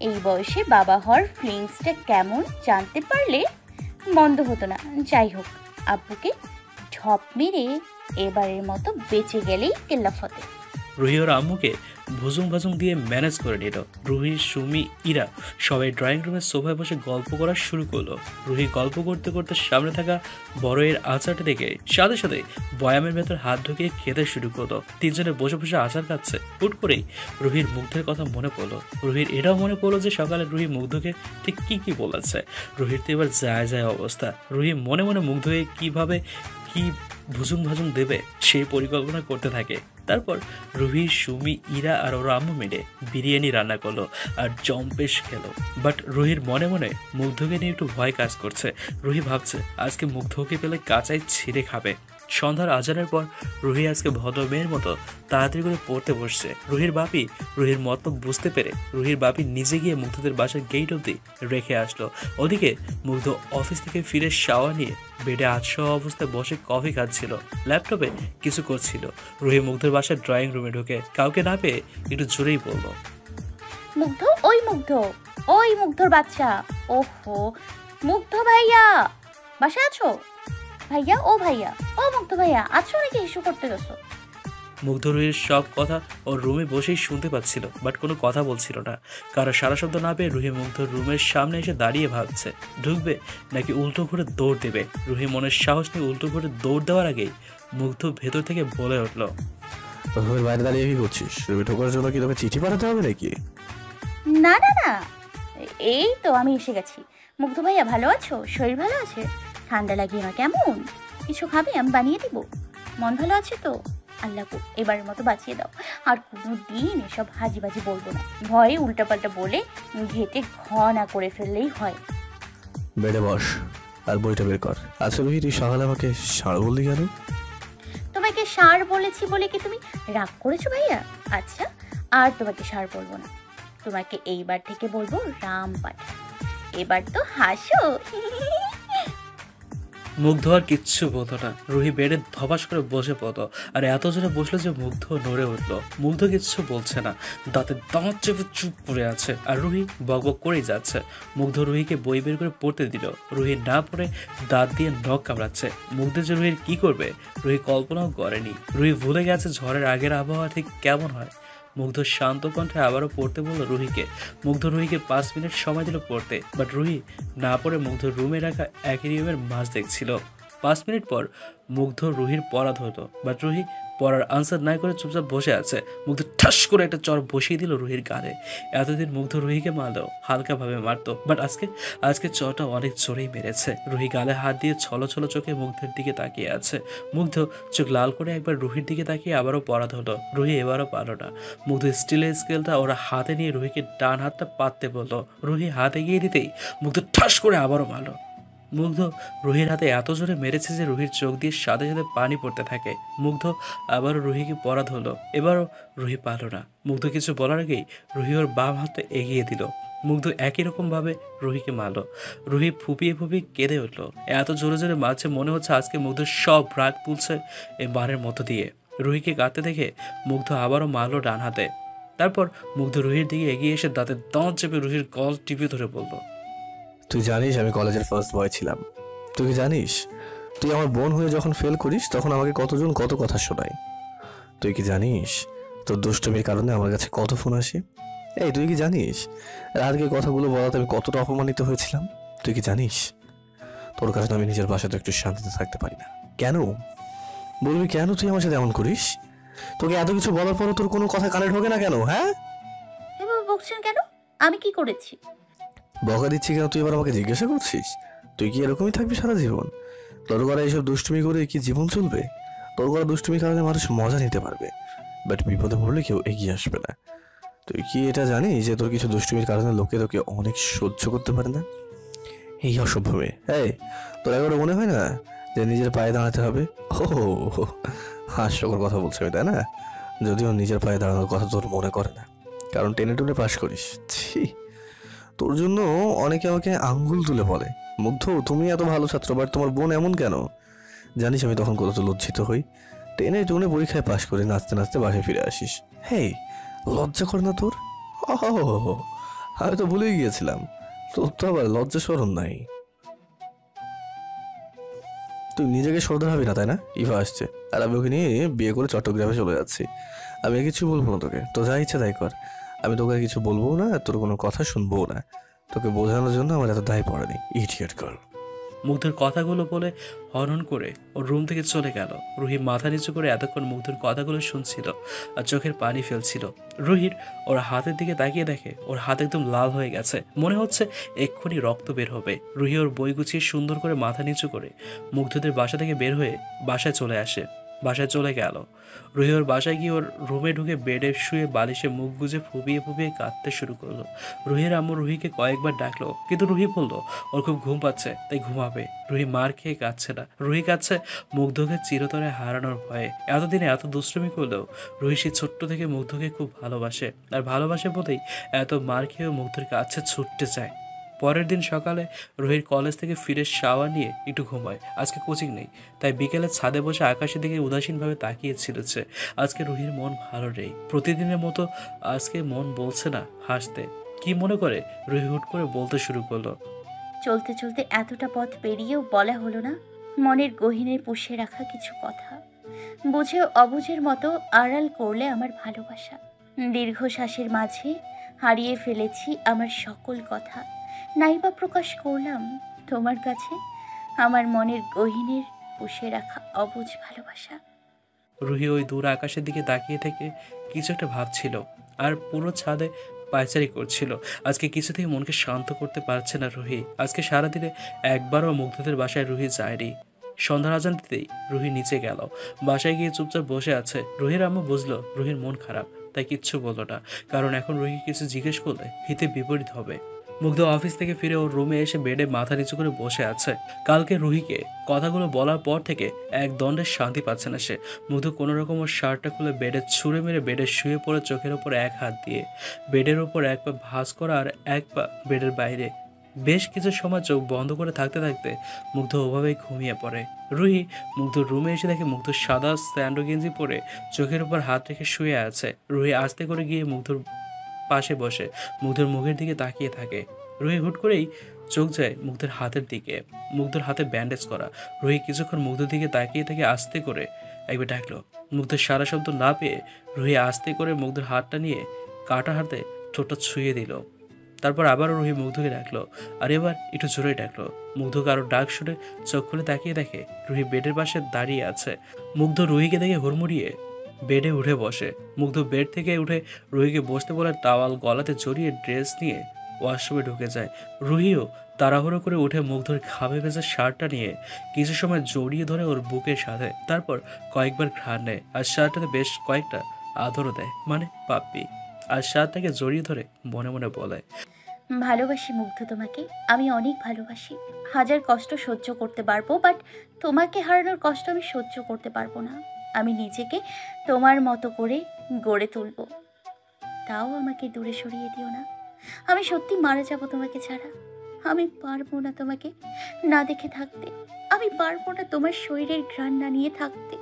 এই বয়সে বাবা হওয়ার ফিলিংসটা কেমন জানতে পারলে মন্দ হতো না। যাই হোক, আব্বুকে ঢপ মেরে এবারের মতো বেঁচে গেলেই কেল্লাফতে। রুহি ওর আম্মুকে ভুজুং ভাজুং দিয়ে ম্যানেজ করে নিল। রুহি, সুমি, ইরা সবাই ড্রয়িং রুমের সোফায় বসে গল্প করা শুরু করলো। রুহি গল্প করতে করতে সামনে থাকা বড়ের আচারটা দেখে সাথে সাথে বয়ামের ভেতর হাত ঢুকিয়ে খেতে শুরু করলো। তিনজনে বসে বসে আচার খাচ্ছে। হুট করেই রুহির মুগ্ধের কথা মনে পড়লো। রুহির এটাও মনে পড়লো যে সকালে রুহি মুগ্ধকে ঠিক কি বলেছে। রুহির তো এবার যায় অবস্থা। রুহি মনে মনে মুগ্ধ হয়ে কিভাবে কি ভুজুং ভাজুং দেবে সেই পরিকল্পনা করতে থাকে। তারপর রুহি, সুমি, ইরা আর ওর আম্মু মিলে বিরিয়ানি রান্না করলো আর জম্পেশ খেলো। বাট রুহির মনে মনে মুগ্ধকে নিয়ে একটু ভয় কাজ করছে। রুহি ভাবছে আজকে মুগ্ধকে পেলে কাঁচাই ছিঁড়ে খাবে। সন্ধ্যার আজানের পর রুহি আজকে ভদ্র মেয়ের মতো তাড়াতাড়ি করে পড়তে বসছে। রুহির বাপি রুহির মতলব বুঝতে পেরে রুহির বাপি নিজে গিয়ে মুগ্ধদের বাসার গেট অবধি রেখে আসলো। ওদিকে মুগ্ধ অফিস থেকে ফিরে শাওয়ার নিয়ে বেডে আধশোয়া অবস্থায় বসে কফি খাচ্ছিল, ল্যাপটপে কিছু করছিল। রুহি মুগ্ধের বাসার ড্রয়িং রুমে ঢুকে কাউকে না পেয়ে একটু জোরেই বলল, মুগ্ধ, ওই মুগ্ধ, ওই মুগ্ধর বাচ্চা। ওহো, মুগ্ধ ভাইয়া বাসায় আছো? ভাইয়া, ও ভাইয়া, ও মুগ্ধ ভাইয়া আছো নাকি? ইস্যু করতে গেছো? মুগ্ধ রুহির সব কথা ওর রুমে বসেই শুনতে পাচ্ছিল, বাট কোনো কথা বলছিল না। কারো সারা শব্দ না পেয়ে রুহি মুগ্ধর রুমের সামনে এসে দাঁড়িয়ে ভাবছে ঢুকবে নাকি উল্টো ঘুরে দৌড় দেবে। রুহি মনের সাহস নিয়ে উল্টো ঘুরে দৌড় দেওয়ার আগেই মুগ্ধ ভেতর থেকে বলে উঠল, রুমের বাইরে দাঁড়িয়ে কি করছিস? রুমে ঢোকার জন্য কি তোকে চিঠি পাঠাতে হবে নাকি? না না না, এই তো আমি এসে গেছি। মুগ্ধ ভাইয়া ভালো আছো? শরীর ভালো আছে? ঠান্ডা লাগিয়ে না কেমন? কিছু খাবে? আমি বানিয়ে দিব। মন ভালো আছে তো? আল্লাহ এবারের মতো বাঁচিয়ে দাও। আর কোনো দিন এসব হাজিবাজি বলবো না। ভয়ে উল্টাপাল্টা বলে ঘেটে ঘনা করে ফেললেই হয়। বেডে বস আর বইটা বের কর। আচ্ছা রুহি, তুই সকালে আমাকে ষাঁড় বললি কেন? তোমাকে ষাঁড় বলেছি বলে কি তুমি রাগ করেছো ভাইয়া? আচ্ছা, আর তোমাকে ষাঁড় বলবো না। তোমাকে এইবার থেকে বলবো রাম পাঠা। এবার তো হাসো। মুগ্ধ আর কিচ্ছু বলতো না। রুহি বেডে ধপাস করে বসে পড়তো, আর এত জোরে বসলো যে মুগ্ধ নড়ে উঠলো। মুগ্ধ কিচ্ছু বলছে না, দাঁতে দাঁত চেপে চুপ করে আছে, আর রুহি বকবক করেই যাচ্ছে। মুগ্ধ রুহিকে বই বের করে পড়তে দিল। রুহি না পড়ে দাঁত দিয়ে নখ কামড়াচ্ছে। মুগ্ধ যে রুহির কি করবে রুহি কল্পনাও করেনি। রুহি ভুলে গেছে ঝড়ের আগের আবহাওয়া ঠিক কেমন হয়। মুগ্ধ শান্ত কণ্ঠে আবারও পড়তে বলল রুহিকে। মুগ্ধ রুহিকে 5 মিনিট সময় দিল পড়তে, বাট রুহি না পড়ে মুগ্ধ রুমে রাখা অ্যাকুয়ারিয়ামের মাছ দেখছিল। 5 মিনিট পর মুগ্ধ রুহির পড়া ধরতো, বাট রুহি পড়ার আনসার নাই করে চুপচাপ বসে আছে। মুগ্ধ ঠাস করে একটা চর বসিয়ে দিল রুহির গালে। এতদিন মুগ্ধ রুহিকে মারলেও হালকাভাবে মারতো, বাট আজকে চরটা অনেক জোরেই মেরেছে। রুহি গালে হাত দিয়ে ছলো ছলো চোখে মুগ্ধের দিকে তাকিয়ে আছে। মুগ্ধ চোখ লাল করে একবার রুহির দিকে তাকিয়ে আবারও পড়া ধরলো। রুহি এবারও পারল না। মুগ্ধ স্টিলের স্কেলটা ওরা হাতে নিয়ে রুহিকে ডান হাতটা পাততে বলল। রুহি হাত এগিয়ে দিতেই মুগ্ধ ঠাস করে আবারও মারল। মুগ্ধ রুহির হাতে এত জোরে মেরেছে যে রুহির চোখ দিয়ে সাথে সাথে পানি পড়তে থাকে। মুগ্ধ আবারও রুহিকে পড়া ধরলো। এবারও রুহি পারল না। মুগ্ধ কিছু বলার আগেই রুহি ওর বাম হাতটা এগিয়ে দিল। মুগ্ধ একই রকমভাবে রুহিকে মারল। রুহি ফুপিয়ে ফুপিয়ে কেঁদে উঠল। এত জোরে জোরে মারছে মনে হচ্ছে আজকে মুগ্ধের সব রাগ তুলছে এই মারের মধ্য দিয়ে। রুহিকে কাঁদতে দেখে মুগ্ধ আবারও মারল ডান হাতে। তারপর মুগ্ধ রুহির দিকে এগিয়ে এসে দাঁতে দাঁত চেপে রুহির গল টিপে ধরে বলল, তুই জানিস আমি কলেজের ফার্স্ট বয় ছিলাম। তুই কি জানিস তুই আমার বোন হয়ে যখন ফেল করিস তখন আমাকে কতজন কত কথা শোনায়? তুই কি জানিস তোর দুষ্টমির কারণে আমার কাছে কত ফোন আসে? এই তুই কি জানিস রাতকে কথাগুলো বলাতে আমি কতটা অপমানিত হয়েছিলাম? তুই কি জানিস তোর কারণে আমি নিজের বাসাতে একটু শান্তিতে থাকতে পারি না? কেন বলবি, কেন তুই আমার সাথে এমন করিস? তোকে এত কিছু বলার পরও তোর কোনো কথা কানে ঢোকে না কেন? হ্যাঁ, এভাবে বকছেন কেন? আমি কি করেছি? বকা দিচ্ছি কেন তুই এবার আমাকে জিজ্ঞাসা করছিস? তুই কি এরকমই থাকবি সারা জীবন? তোর করা এইসব দুষ্টুমি করে কি জীবন চলবে? তোর করা দুষ্টুমির কারণে মানুষ মজা নিতে পারবে, বাট বিপদে পড়লে কেউ এগিয়ে আসবে না। তুই কি এটা জানিস যে তোর কিছু দুষ্টুমির কারণে লোকে তোকে অনেক সহ্য করতে পারে না? এই অসভ্য মেয়ে, এই তোর একবার মনে হয় না যে নিজের পায়ে দাঁড়াতে হবে? ও হাস্যকর কথা বলছে তাই না? যদিও নিজের পায়ে দাঁড়ানোর কথা তোর মনে করে না, কারণ টেনে টুনে পাশ করিস। ছি, তোর জন্য অনেকে আমাকে আঙ্গুল তুলে বলে, মুগ্ধ তুমি এত ভালো ছাত্র, বাট তোমার বোন এমন কেন? জানিস আমি তখন কত লজ্জিত হই। টেনে টুনে পরীক্ষায় পাশ করে নাচতে নাচতে বাসায় ফিরে আসিস। হেই, লজ্জা করে না তোর? আমি তো ভুলেই গিয়েছিলাম, তোর তো আবার লজ্জা শরম নাই। তুই নিজেকে সর্দার হবি না তাই না? ইভা আসছে আর আমি ওকে নিয়ে বিয়ে করে চট্টগ্রামে চলে যাচ্ছি। আমি কিছু বলবো না তোকে, তো যা ইচ্ছা তাই কর। আমি তোকে কিছু বলবো না, তোর কোনো কথা শুনবো না। তোকে বোঝানোর জন্য আমার এত দায় পড়েনি, ইডিয়েট গার্ল। মুগ্ধের কথাগুলো বলে হনন করে ওর রুম থেকে চলে গেল। রুহি মাথা নিচু করে এতক্ষণ মুগ্ধের কথাগুলো শুনছিল আর চোখের পানি ফেলছিল। রুহির ওর হাতের দিকে তাকিয়ে দেখে ওর হাত একদম লাল হয়ে গেছে, মনে হচ্ছে এক্ষুনি রক্ত বের হবে। রুহি ওর বই গুছিয়ে সুন্দর করে মাথা নিচু করে মুগ্ধদের বাসা থেকে বের হয়ে বাসায় চলে আসে। বাসায় চলে গেল। রুহি ওর বাসায় গিয়ে ওর রুমে ঢুকে বেডে শুয়ে বালিশে মুখ গুজে ফুপিয়ে ফুপিয়ে কাঁদতে শুরু করলো। রুহির আম্মু রুহিকে কয়েকবার ডাকলো, কিন্তু রুহি বলল ওর খুব ঘুম পাচ্ছে, তাই ঘুমাবে। রুহি মার খেয়ে কাঁদছে না, রুহি কাঁদছে মুগ্ধকে চিরতরে হারানোর ভয়ে। এতদিনে এত দুষ্টুমি করলেও রুহি সে ছোট্ট থেকে মুগ্ধকে খুব ভালোবাসে, আর ভালোবাসে বলেই এত মার খেয়েও মুগ্ধর কাছে ছুটতে চায়। পরের দিন সকালে রুহির কলেজ থেকে ফিরে শাওয়ার নিয়ে একটু ঘুমায়। আজকে কোচিং নেই, তাই বিকেলে ছাদে বসে আকাশের দিকে উদাসীনভাবে তাকিয়েছিল সে। আজকে রুহির মন ভালো নেই, প্রতিদিনের মতো আজকে মন বলছে না হাসতে। কি মনে করে রুহি হুট করে বলতে শুরু করলো, চলতে চলতে এতটা পথ পেরিয়েও বলা হলো না মনের গহীনে পুষে রাখা কিছু কথা। বুঝেও অবুঝের মতো আড়াল করলে আমার ভালোবাসা। দীর্ঘশ্বাসের মাঝে হারিয়ে ফেলেছি আমার সকল কথা, নাইবা প্রকাশ করলাম তোমার কাছে আমার মনের গহীনের পুষে রাখা অবুঝ ভালোবাসা। রুহি ওই দূর আকাশের দিকে তাকিয়ে থেকে কিছু একটা ভাবছিল, আর পুরো ছাদে পায়চারি করছিল। আজকে কিছুতেই মনকে শান্ত করতে পারছে না রুহি। আজকে সারাদিনে একবারও মুগ্ধদের বাসায় রুহি যায়নি। সন্ধ্যার আজান দিতেই রুহি নিচে গেল, বাসায় গিয়ে চুপচাপ বসে আছে। রুহির আম্মু বুঝলো রুহির মন খারাপ, তাই কিচ্ছু বলল না, কারণ এখন রুহি কিছু জিজ্ঞেস করলে হিতে বিপরীত হবে। মুগ্ধ অফিস থেকে ফিরে ওর রুমে এসে বেডে মাথা নিচু করে বসে আছে। কালকে রুহিকে কথাগুলো বলার পর থেকে এক দণ্ডের শান্তি পাচ্ছে না সে। মুগ্ধ কোনো রকম ওর শার্টটা খুলে বেডে ছুঁড়ে মেরে বেডে শুয়ে পড়ে চোখের ওপর এক হাত দিয়ে, বেডের ওপর এক পা ভাঁজ করা আর এক পা বেডের বাইরে। বেশ কিছু সময় চোখ বন্ধ করে থাকতে থাকতে মুগ্ধ ওভাবেই ঘুমিয়ে পড়ে। রুহি মুগ্ধর রুমে এসে দেখে মুগ্ধ সাদা স্যান্ডো গেঞ্জি পরে চোখের উপর হাত রেখে শুয়ে আছে। রুহি আস্তে করে গিয়ে মুগ্ধর পাশে বসে মুগ্ধর মুখের দিকে তাকিয়ে থাকে। রুহি হুট করেই চোখ যায় মুগ্ধের হাতের দিকে, মুগ্ধর হাতে ব্যান্ডেজ করা। রুহি কিছুক্ষণ মুগ্ধর দিকে তাকিয়ে থেকে আস্তে করে একবার ডাকলো। মুগ্ধের সারা শব্দ না পেয়ে রুহি আস্তে করে মুগ্ধের হাতটা নিয়ে কাটা হাতে ঠোঁটটা ছুঁয়ে দিল। তারপর আবারও রুহি মুগ্ধকে ডাকলো, আর এবার একটু জোরে ডাকলো। মুগ্ধ কারো ডাক শুনে চোখ খুলে তাকিয়ে দেখে রুহি বেডের পাশে দাঁড়িয়ে আছে। মুগ্ধ রুহিকে দেখে হুড়মুড়িয়ে বেডে উঠে বসে। মুগ্ধ বেড থেকে উঠে রুহিকে বসতে বলে টাওয়াল গলাতে জড়িয়ে ড্রেস নিয়ে ওয়াশরুমে ঢুকে যায়। রুহিও তাড়াহুড়ো করে উঠে মুগ্ধর ঘামে ভেজা শার্টটা নিয়ে কিছু সময় জড়িয়ে ধরে ওর বুকের সাথে। তারপর কয়েকবার ঘ্রাণ নেয়, আর শার্টটাতে বেশ কয়েকটা আদরও দেয়, মানে পাপ্পি। আর শার্টটাকে জড়িয়ে ধরে মনে মনে বলে, ভালোবাসি মুগ্ধ তোমাকে, আমি অনেক ভালোবাসি। হাজার কষ্ট সহ্য করতে পারবো, বাট তোমাকে হারানোর কষ্ট আমি সহ্য করতে পারবো না। আমি নিজেকে তোমার মতো করে গড়ে তুলবো, তাও আমাকে দূরে সরিয়ে দিও না। আমি সত্যি মারা যাব তোমাকে ছাড়া। আমি পারবো না তোমাকে না দেখে থাকতে, আমি পারবো না তোমার শরীরের ঘ্রাণ না নিয়ে থাকতে।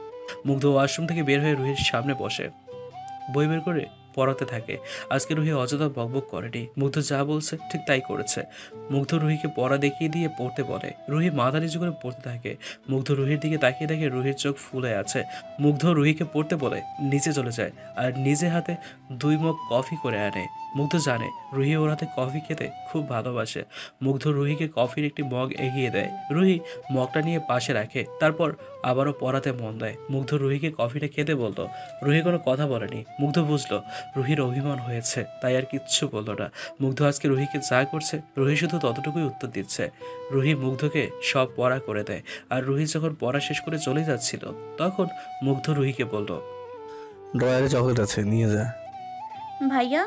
মুগ্ধ ওয়াশরুম থেকে বের হয়ে রুহির সামনে বসে বই বের করে পড়াতে থাকে। আজকে রুহি অযথা বকবক করেনি, মুগ্ধ যা বলছে ঠিক তাই করেছে। মুগ্ধ রুহিকে পড়া দেখিয়ে দিয়ে পড়তে বলে। রুহি মাথা নিচু করে পড়তে থাকে। মুগ্ধ রুহির দিকে তাকিয়ে দেখে রুহির চোখ ফুলে আছে। মুগ্ধ রুহিকে পড়তে বলে নিচে চলে যায়, আর নিজে হাতে 2 মগ কফি করে আনে। মুগ্ধ জানে রুহি ওর হাতে কফি খেতে খুব ভালোবাসে। মুগ্ধ রুহিকে কফির একটি মগ এগিয়ে দেয়। রুহি মগটা নিয়ে পাশে রাখে, তারপর আবারও পড়াতে মন দেয়। মুগ্ধ রুহিকে কফিটা খেতে বলতো। রুহি কোনো কথা বলেনি। মুগ্ধ বুঝলো রুহির অভিমান হয়েছে, তাই আর কিচ্ছু বলল না। মুগ্ধ আজকে রুহিকে যা করছে রুহি শুধু ততটুকুই উত্তর দিচ্ছে। রুহি মুগ্ধকে সব পড়া করে দেয়, আর রুহি যখন পড়া শেষ করে চলে যাচ্ছিল তখন মুগ্ধ রুহিকে বলল, ড্রয়ারে চকলেট আছে, নিয়ে যা। ভাইয়া,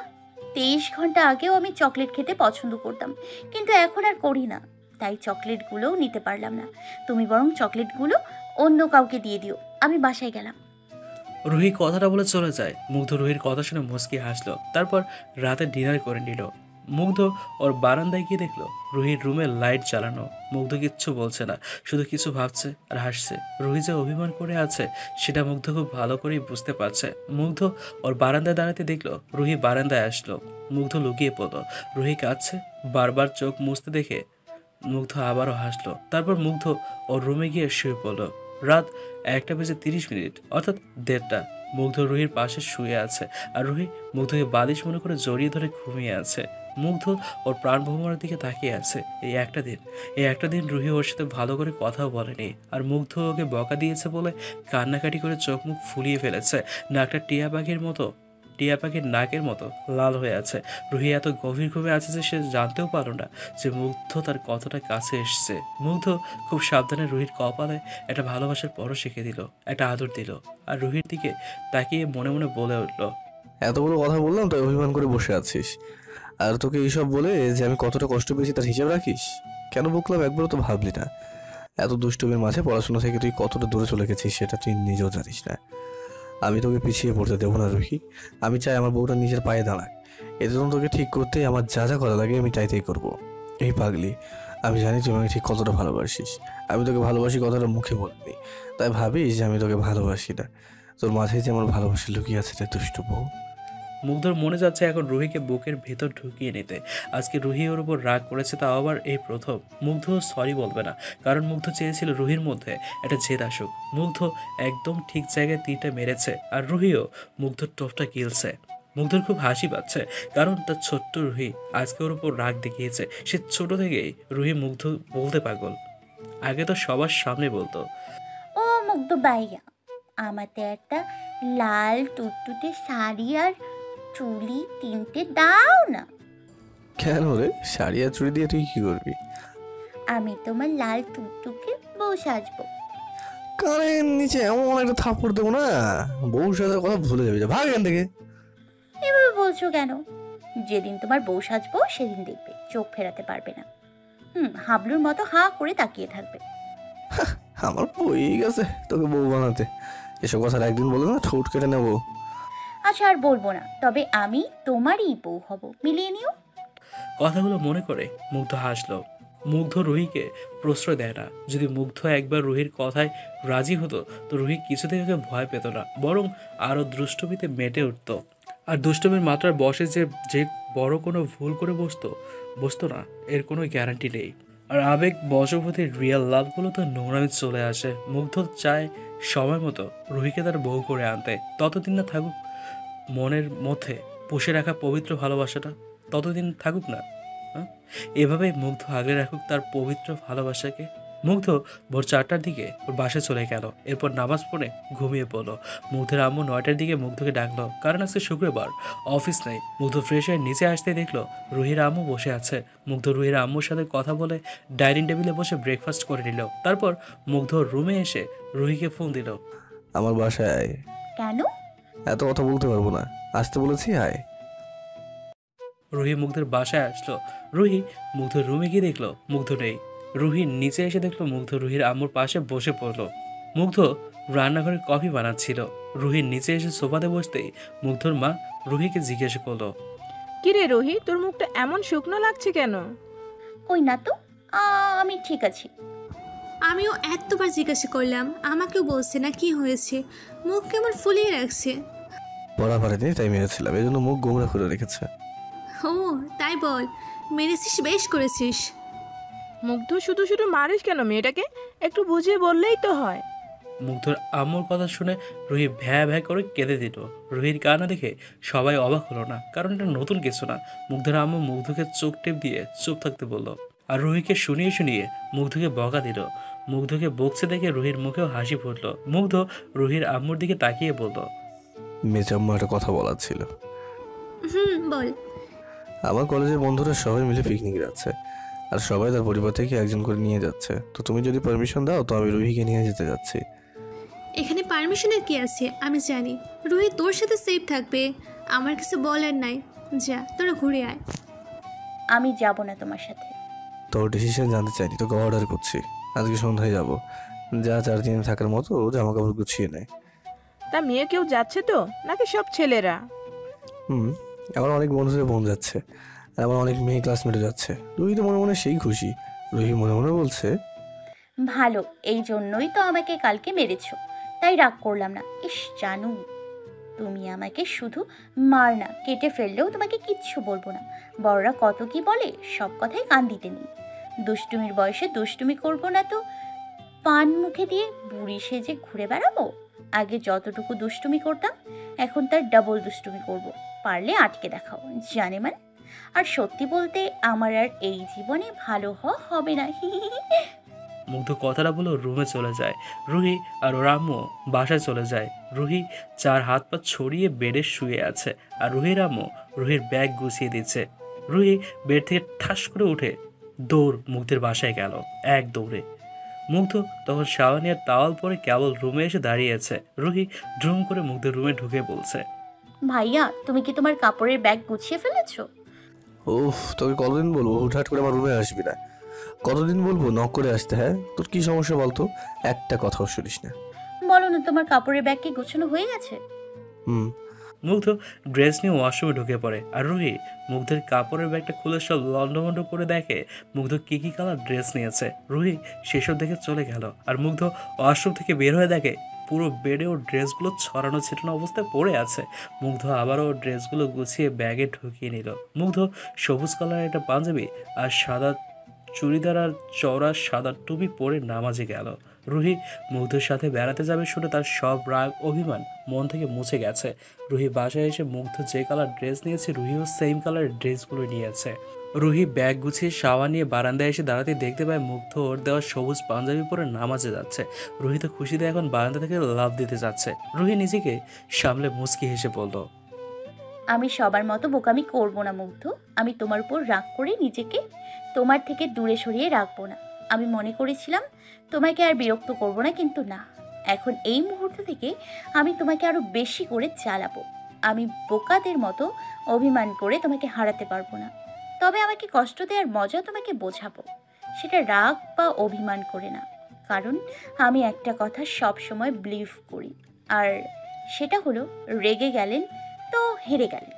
23 ঘন্টা আগেও আমি চকলেট খেতে পছন্দ করতাম, কিন্তু এখন আর করি না, তাই চকলেটগুলোও নিতে পারলাম না। তুমি বরং চকলেটগুলো অন্য কাউকে দিয়ে দিও, আমি বাসায় গেলাম। রুহি কথাটা বলে চলে যায়। মুগ্ধ রুহির কথা শুনে মুচকি হাসলো। তারপর রাতে ডিনার করে নিল। মুগ্ধ ওর বারান্দায় গিয়ে দেখলো রুহির রুমে লাইট জ্বালানো। মুগ্ধ কিচ্ছু বলছে না, শুধু কিছু ভাবছে আর হাসছে। রুহি যে অভিমান করে আছে সেটা মুগ্ধ খুব ভালো করেই বুঝতে পারছে। মুগ্ধ ওর বারান্দায় দাঁড়াতে দেখলো রুহি বারান্দায় আসলো। মুগ্ধ লুকিয়ে পড়লো। রুহি কাঁদছে, বারবার চোখ মুছতে দেখে মুগ্ধ আবারও হাসলো। তারপর মুগ্ধ ওর রুমে গিয়ে শুয়ে পড়লো। রাত 1:30, অর্থাৎ 1:30। মুগ্ধ রুহির পাশে শুয়ে আছে, আর রুহি মুগ্ধকে বালিশ মনে করে জড়িয়ে ধরে ঘুমিয়ে আছে। মুগ্ধ ওর প্রাণ ভ্রমণের দিকে তাকিয়ে আছে। এই একটা দিন রুহি ওর সাথে ভালো করে কথাও বলেনি, আর মুগ্ধ ওকে বকা দিয়েছে বলে কান্নাকাটি করে চোখ মুখ ফুলিয়ে ফেলেছে। নাকটা টিয়া পাখির মতো টিয়া পাখির নাকের মতো লাল হয়ে আছে। রুহি এত গভীর ঘুমে আছে যে সে জানতেও পারল না যে মুগ্ধ তার কতটা কাছে এসছে। মুগ্ধ খুব সাবধানে রুহির কপালে একটা ভালোবাসার পরশ রেখে দিল, একটা আদর দিল, আর রুহির দিকে তাকিয়ে মনে মনে বলে উঠল, এত বড় কথা বললাম তাই অভিমান করে বসে আছিস, আর তোকে এইসব বলে যে আমি কতটা কষ্ট পেয়েছি তার হিসাব রাখিস? কেন বকলাম একবারও তো ভাবলি না? এত দুষ্টুমির মাঝে পড়াশোনা থেকে তুই কতটা দূরে চলে গেছিস সেটা তুই নিজেও জানিস না। আমি তোকে পিছিয়ে পড়তে দেবো না রুহি। আমি চাই আমার বউটা নিজের পায়ে দাঁড়াক। এতে জন্য তোকে ঠিক করতে আমার যা যা করা লাগে আমি তাই করবো। এই পাগলি, আমি জানি তুই আমাকে ঠিক কতটা ভালোবাসিস। আমি তোকে ভালোবাসি কথাটা মুখে বলিনি, তাই ভাবিস যে আমি তোকে ভালোবাসি না। তোর মাথায় যে আমার ভালোবাসা লুকিয়ে আছে রে দুষ্টু বউ। মুগ্ধর মনে যাচ্ছে এখন রুহিকে বুকের ভেতর ঢুকিয়ে নিতে। আজকে রুহি ওর উপর রাগ করেছে, তাও আবার এই প্রথম। মুগ্ধ সরি বলবে না, কারণ মুগ্ধ চেয়েছিল রুহির মধ্যে একটা জেদ আসুক। মুগ্ধ একদম ঠিক জায়গায় তীরটা মেরেছে, আর রুহিও মুগ্ধর টোপটা গিলছে। মুগ্ধর খুব হাসি পাচ্ছে, কারণ তার ছোট্ট রুহি আজকে ওর উপর রাগ দেখিয়েছে। সে ছোট থেকেই রুহি মুগ্ধ বলতে পাগল, আগে তো সবার সামনে বলতো, ও মুগ্ধ ভাইয়া, আমাতে একটা লাল টুকটুকে শাড়ি আর চুলি 3টে দাও না। কেন রে, শাড়ি আর চুড়ি দিয়ে তুই কি করবি? আমি তোমার লাল টুকটুকে বউ সাজবো। কানের নিচে এমন একটা থাপ্পড় দেবো না, বউ সাজার কথা ভুলে যাবি। ভাগ এখান থেকে। এভাবে বলছো কেন? যেদিন তোমার বউ সাজবো সেদিন দেখবে চোখ ফেরাতে পারবে না। হাবলুর মতো হা করে তাকিয়ে থাকবে। আমার বই গেছে তোকে বউ বানাতে। এসব কথা একদিন বলে না ঠোঁট কেটে নেবো। আচ্ছা আর বলবো না, তবে আমি তোমারই বউ হব, মিলিয়ে নিও। কথাগুলো মনে করে মুগ্ধ হাসলো। মুগ্ধ রুহিকে প্রশ্রয় দেয় না। যদি মুগ্ধ একবার রুহির কথায় রাজি হতো তো রুহি কিছুতেই ওকে ভয় পেত না, বরং আরও দুষ্টমিতে মেতে উঠত। আর দুষ্টমির মাত্রার বসে যে বড় কোনো ভুল করে বসতো না, এর কোনো গ্যারান্টি নেই। আর আবেগ বশবর্তী রিয়েল লাভগুলো তো নোংরামি চলে আসে। মুগ্ধ চায় সময় মতো রুহিকে তার বউ করে আনতে। ততদিন না থাকুক মনের মধ্যে পুষে রাখা পবিত্র ভালোবাসাটা, ততদিন থাকুক না। এভাবেই মুগ্ধ আগলে রাখুক তার পবিত্র ভালোবাসাকে। মুগ্ধ ভোর 4টার দিকে ওর বাসায় চলে গেল, এরপর নামাজ পড়ে ঘুমিয়ে পড়লো। মুগ্ধের আম্মু 9টার দিকে মুগ্ধকে ডাকলো, কারণ আজকে শুক্রবার, অফিস নেই। মুগ্ধ ফ্রেশ হয়ে নিচে আসতে দেখলো রুহির আম্মু বসে আছে। মুগ্ধ রুহির আম্মুর সাথে কথা বলে ডাইনিং টেবিলে বসে ব্রেকফাস্ট করে নিল। তারপর মুগ্ধ রুমে এসে রুহিকে ফোন দিল। আমার বাসায় আয়। কেন? এত কথা বলতে পারবো না, আসতে বলেছি আয়। রুহি মুগ্ধের বাসায় আসলো। রুহি মুগ্ধর রুমে গিয়ে দেখলো মুগ্ধ নেই। রুহি নিচে এসে দেখলো মুগ্ধ রুহির আম্মুর পাশে বসে পড়লো। মুগ্ধ রান্নাঘরে কফি বানাচ্ছিল। রুহির নিচে এসে সোফাতে বসতেই মুগ্ধর মা রুহিকে জিজ্ঞেস করলো, কিরে রুহি, তোর মুখটা এমন শুকনো লাগছে কেন? কই না তো, আমি ঠিক আছি। আমিও এতবার জিজ্ঞাসা করলাম, আমাকেও বলছে না কি হয়েছে, মুখ কেমন ফুলিয়ে রাখছে। পড়া পারেনি তাই মেরেছিলাম, এই জন্য মুখ গোমরা করে রেখেছে। ও তাই বল, মেরেছিস, বেশ করেছিস। মুগ্ধ শুধু শুধু মারিস কেন মেয়েটাকে? একটু বুঝিয়ে বললেই তো হয়। মুগ্ধর আম্মুর কথা শুনে রুহি ভ্যা ভ্যা করে কেঁদে দিল। রুহির কান্না দেখে সবাই অবাক হলো না, কারণ এটা নতুন কিছু না। মুগ্ধর আম্মু মুগ্ধকে চোখ টেপ দিয়ে চুপ থাকতে বললো, আর রুহিকে শুনিয়ে শুনিয়ে মুগ্ধকে বকা দিল। মুগ্ধকে বকছে দেখে রুহির মুখেও হাসি ফুটল। মুগ্ধ রুহির আম্মুর দিকে তাকিয়ে বলল, মেজাম্মা একটা কথা বলার ছিল। বল। আমার কলেজের বন্ধুরা সবাই মিলে পিকনিক যাচ্ছে, আর সবাই তার পরিবার থেকে একজন করে নিয়ে যাচ্ছে। তো তুমি যদি পারমিশন দাও তো আমি রুহিকে নিয়ে যেতে যাচ্ছি। এখানে পারমিশনের কি আছে? আমি জানি রুহি তোর সাথে সেফ থাকবে, আমার কিছু বলার নাই। যা, তোরা ঘুরে আয়। আমি যাব না তোমার সাথে। তোর ডিসিশন জানতে চাইনি, তোকে অর্ডার করছি। আজকে সন্ধ্যায় যাবো, যা 4 দিন থাকার মতো জামা কাপড় গুছিয়ে নেয়। তা মেয়ে কেউ যাচ্ছে তো, নাকি সব ছেলেরা? আমার অনেক বন্ধুদের বোন যাচ্ছে, আর আমার অনেক মেয়ে ক্লাসমেটও যাচ্ছে। রুহি তো মনে মনে সেই খুশি। রুহি মনে মনে বলছে, ভালো, এই জন্যই তো আমাকে কালকে মেরেছো, তাই রাগ করলাম না। ইস জানু, তুমি আমাকে শুধু মার না, কেটে ফেললেও তোমাকে কিচ্ছু বলবো না। বড়রা কত কি বলে, সব কথাই কান দিতে নেই। দুষ্টুমির বয়সে দুষ্টুমি করবো না তো পান মুখে দিয়ে বুড়ি সেজে ঘুরে বেড়াবো? আগে যতটুকু দুষ্টুমি করতাম এখন তার ডাবল দুষ্টুমি করব। পারলে আটকে দেখাও, জানে মান। আর সত্যি বলতে আমার আর এই জীবনে ভালো হওয়া হবে না। মুগ্ধ কথাটা বলে রুমে চলে যায়। রুহি আর ওর আম্মু বাসায় চলে যায়। রুহি চার হাত পা ছড়িয়ে বেডে শুয়ে আছে আর রুহির আম্মু রুহির ব্যাগ গুছিয়ে দিচ্ছে। রুহি বেড থেকে ঠাস করে উঠে দৌড় মুগ্ধের বাসায় গেল, এক দৌড়ে। মুগ্ধ তখন শাওয়ানি আর টাওয়াল পরে কেবল রুমে এসে দাঁড়িয়েছে। রুহি ড্রুম করে মুগ্ধের রুমে ঢুকে বলছে, ভাইয়া তুমি কি তোমার কাপড়ের ব্যাগ গুছিয়ে ফেলেছো? উফ, তোকে কতদিন বলবো হুটহাট করে আমার রুমে আসবি না? কতদিন বলবো নক করে আসতে? হ্যাঁ, তোর কি সমস্যা বলতো? একটা কথাও শুনিস না। বলো না তোমার কাপড়ের ব্যাগ কি গোছানো হয়ে গেছে? মুগ্ধ ড্রেস নিয়ে ওয়াশরুমে ঢুকে পড়ে আর রুহি মুগ্ধের কাপড়ের ব্যাগটা খুলে সব লন্ডভন্ড করে দেখে মুগ্ধ কি কি কালার ড্রেস নিয়েছে। রুহি সেসব দেখে চলে গেল আর মুগ্ধ ওয়াশরুম থেকে বের হয়ে দেখে পুরো বেডে ওর ড্রেসগুলো ছড়ানো ছিটানো অবস্থায় পড়ে আছে। মুগ্ধ আবারও ড্রেসগুলো গুছিয়ে ব্যাগে ঢুকিয়ে নিল। মুগ্ধ সবুজ কালারের একটা পাঞ্জাবি আর সাদা চুড়িদার আর চওড়া সাদা টুপি পরে নামাজে গেল। রুহি মুগ্ধের সাথে বেড়াতে যাবে শুনে তার সব রাগ অভিমান মন থেকে মুছে গেছে। রুহি বাসায় এসে মুগ্ধ যে কালার ড্রেস নিয়েছে রুহিও সেম কালারের ড্রেসগুলো নিয়েছে। রুহি ব্যাগ গুছিয়ে শাওয়ার নিয়ে বারান্দায় এসে দাঁড়াতে দেখতে পায় মুগ্ধ ওর দেওয়া সবুজ পাঞ্জাবি পরে নামাজে যাচ্ছে। রুহি তো খুশিতে এখন বারান্দা থেকে লাফ দিতে যাচ্ছে। রুহি নিজেকে সামলে মুচকি হেসে বলল, আমি সবার মতো বোকামি করব না মুগ্ধ। আমি তোমার উপর রাগ করে নিজেকে তোমার থেকে দূরে সরিয়ে রাখবো না। আমি মনে করেছিলাম তোমাকে আর বিরক্ত করব না, কিন্তু না, এখন এই মুহূর্ত থেকে আমি তোমাকে আরো বেশি করে চালাবো। আমি বোকাদের মতো অভিমান করে তোমাকে হারাতে পারবো না, তবে আমাকে কষ্ট দেওয়ার মজা তোমাকে বোঝাবো, সেটা রাগ বা অভিমান করে না। কারণ আমি একটা কথা সব সময় বিলিভ করি, আর সেটা হলো রেগে গেলেন তো হেরে গেলেন।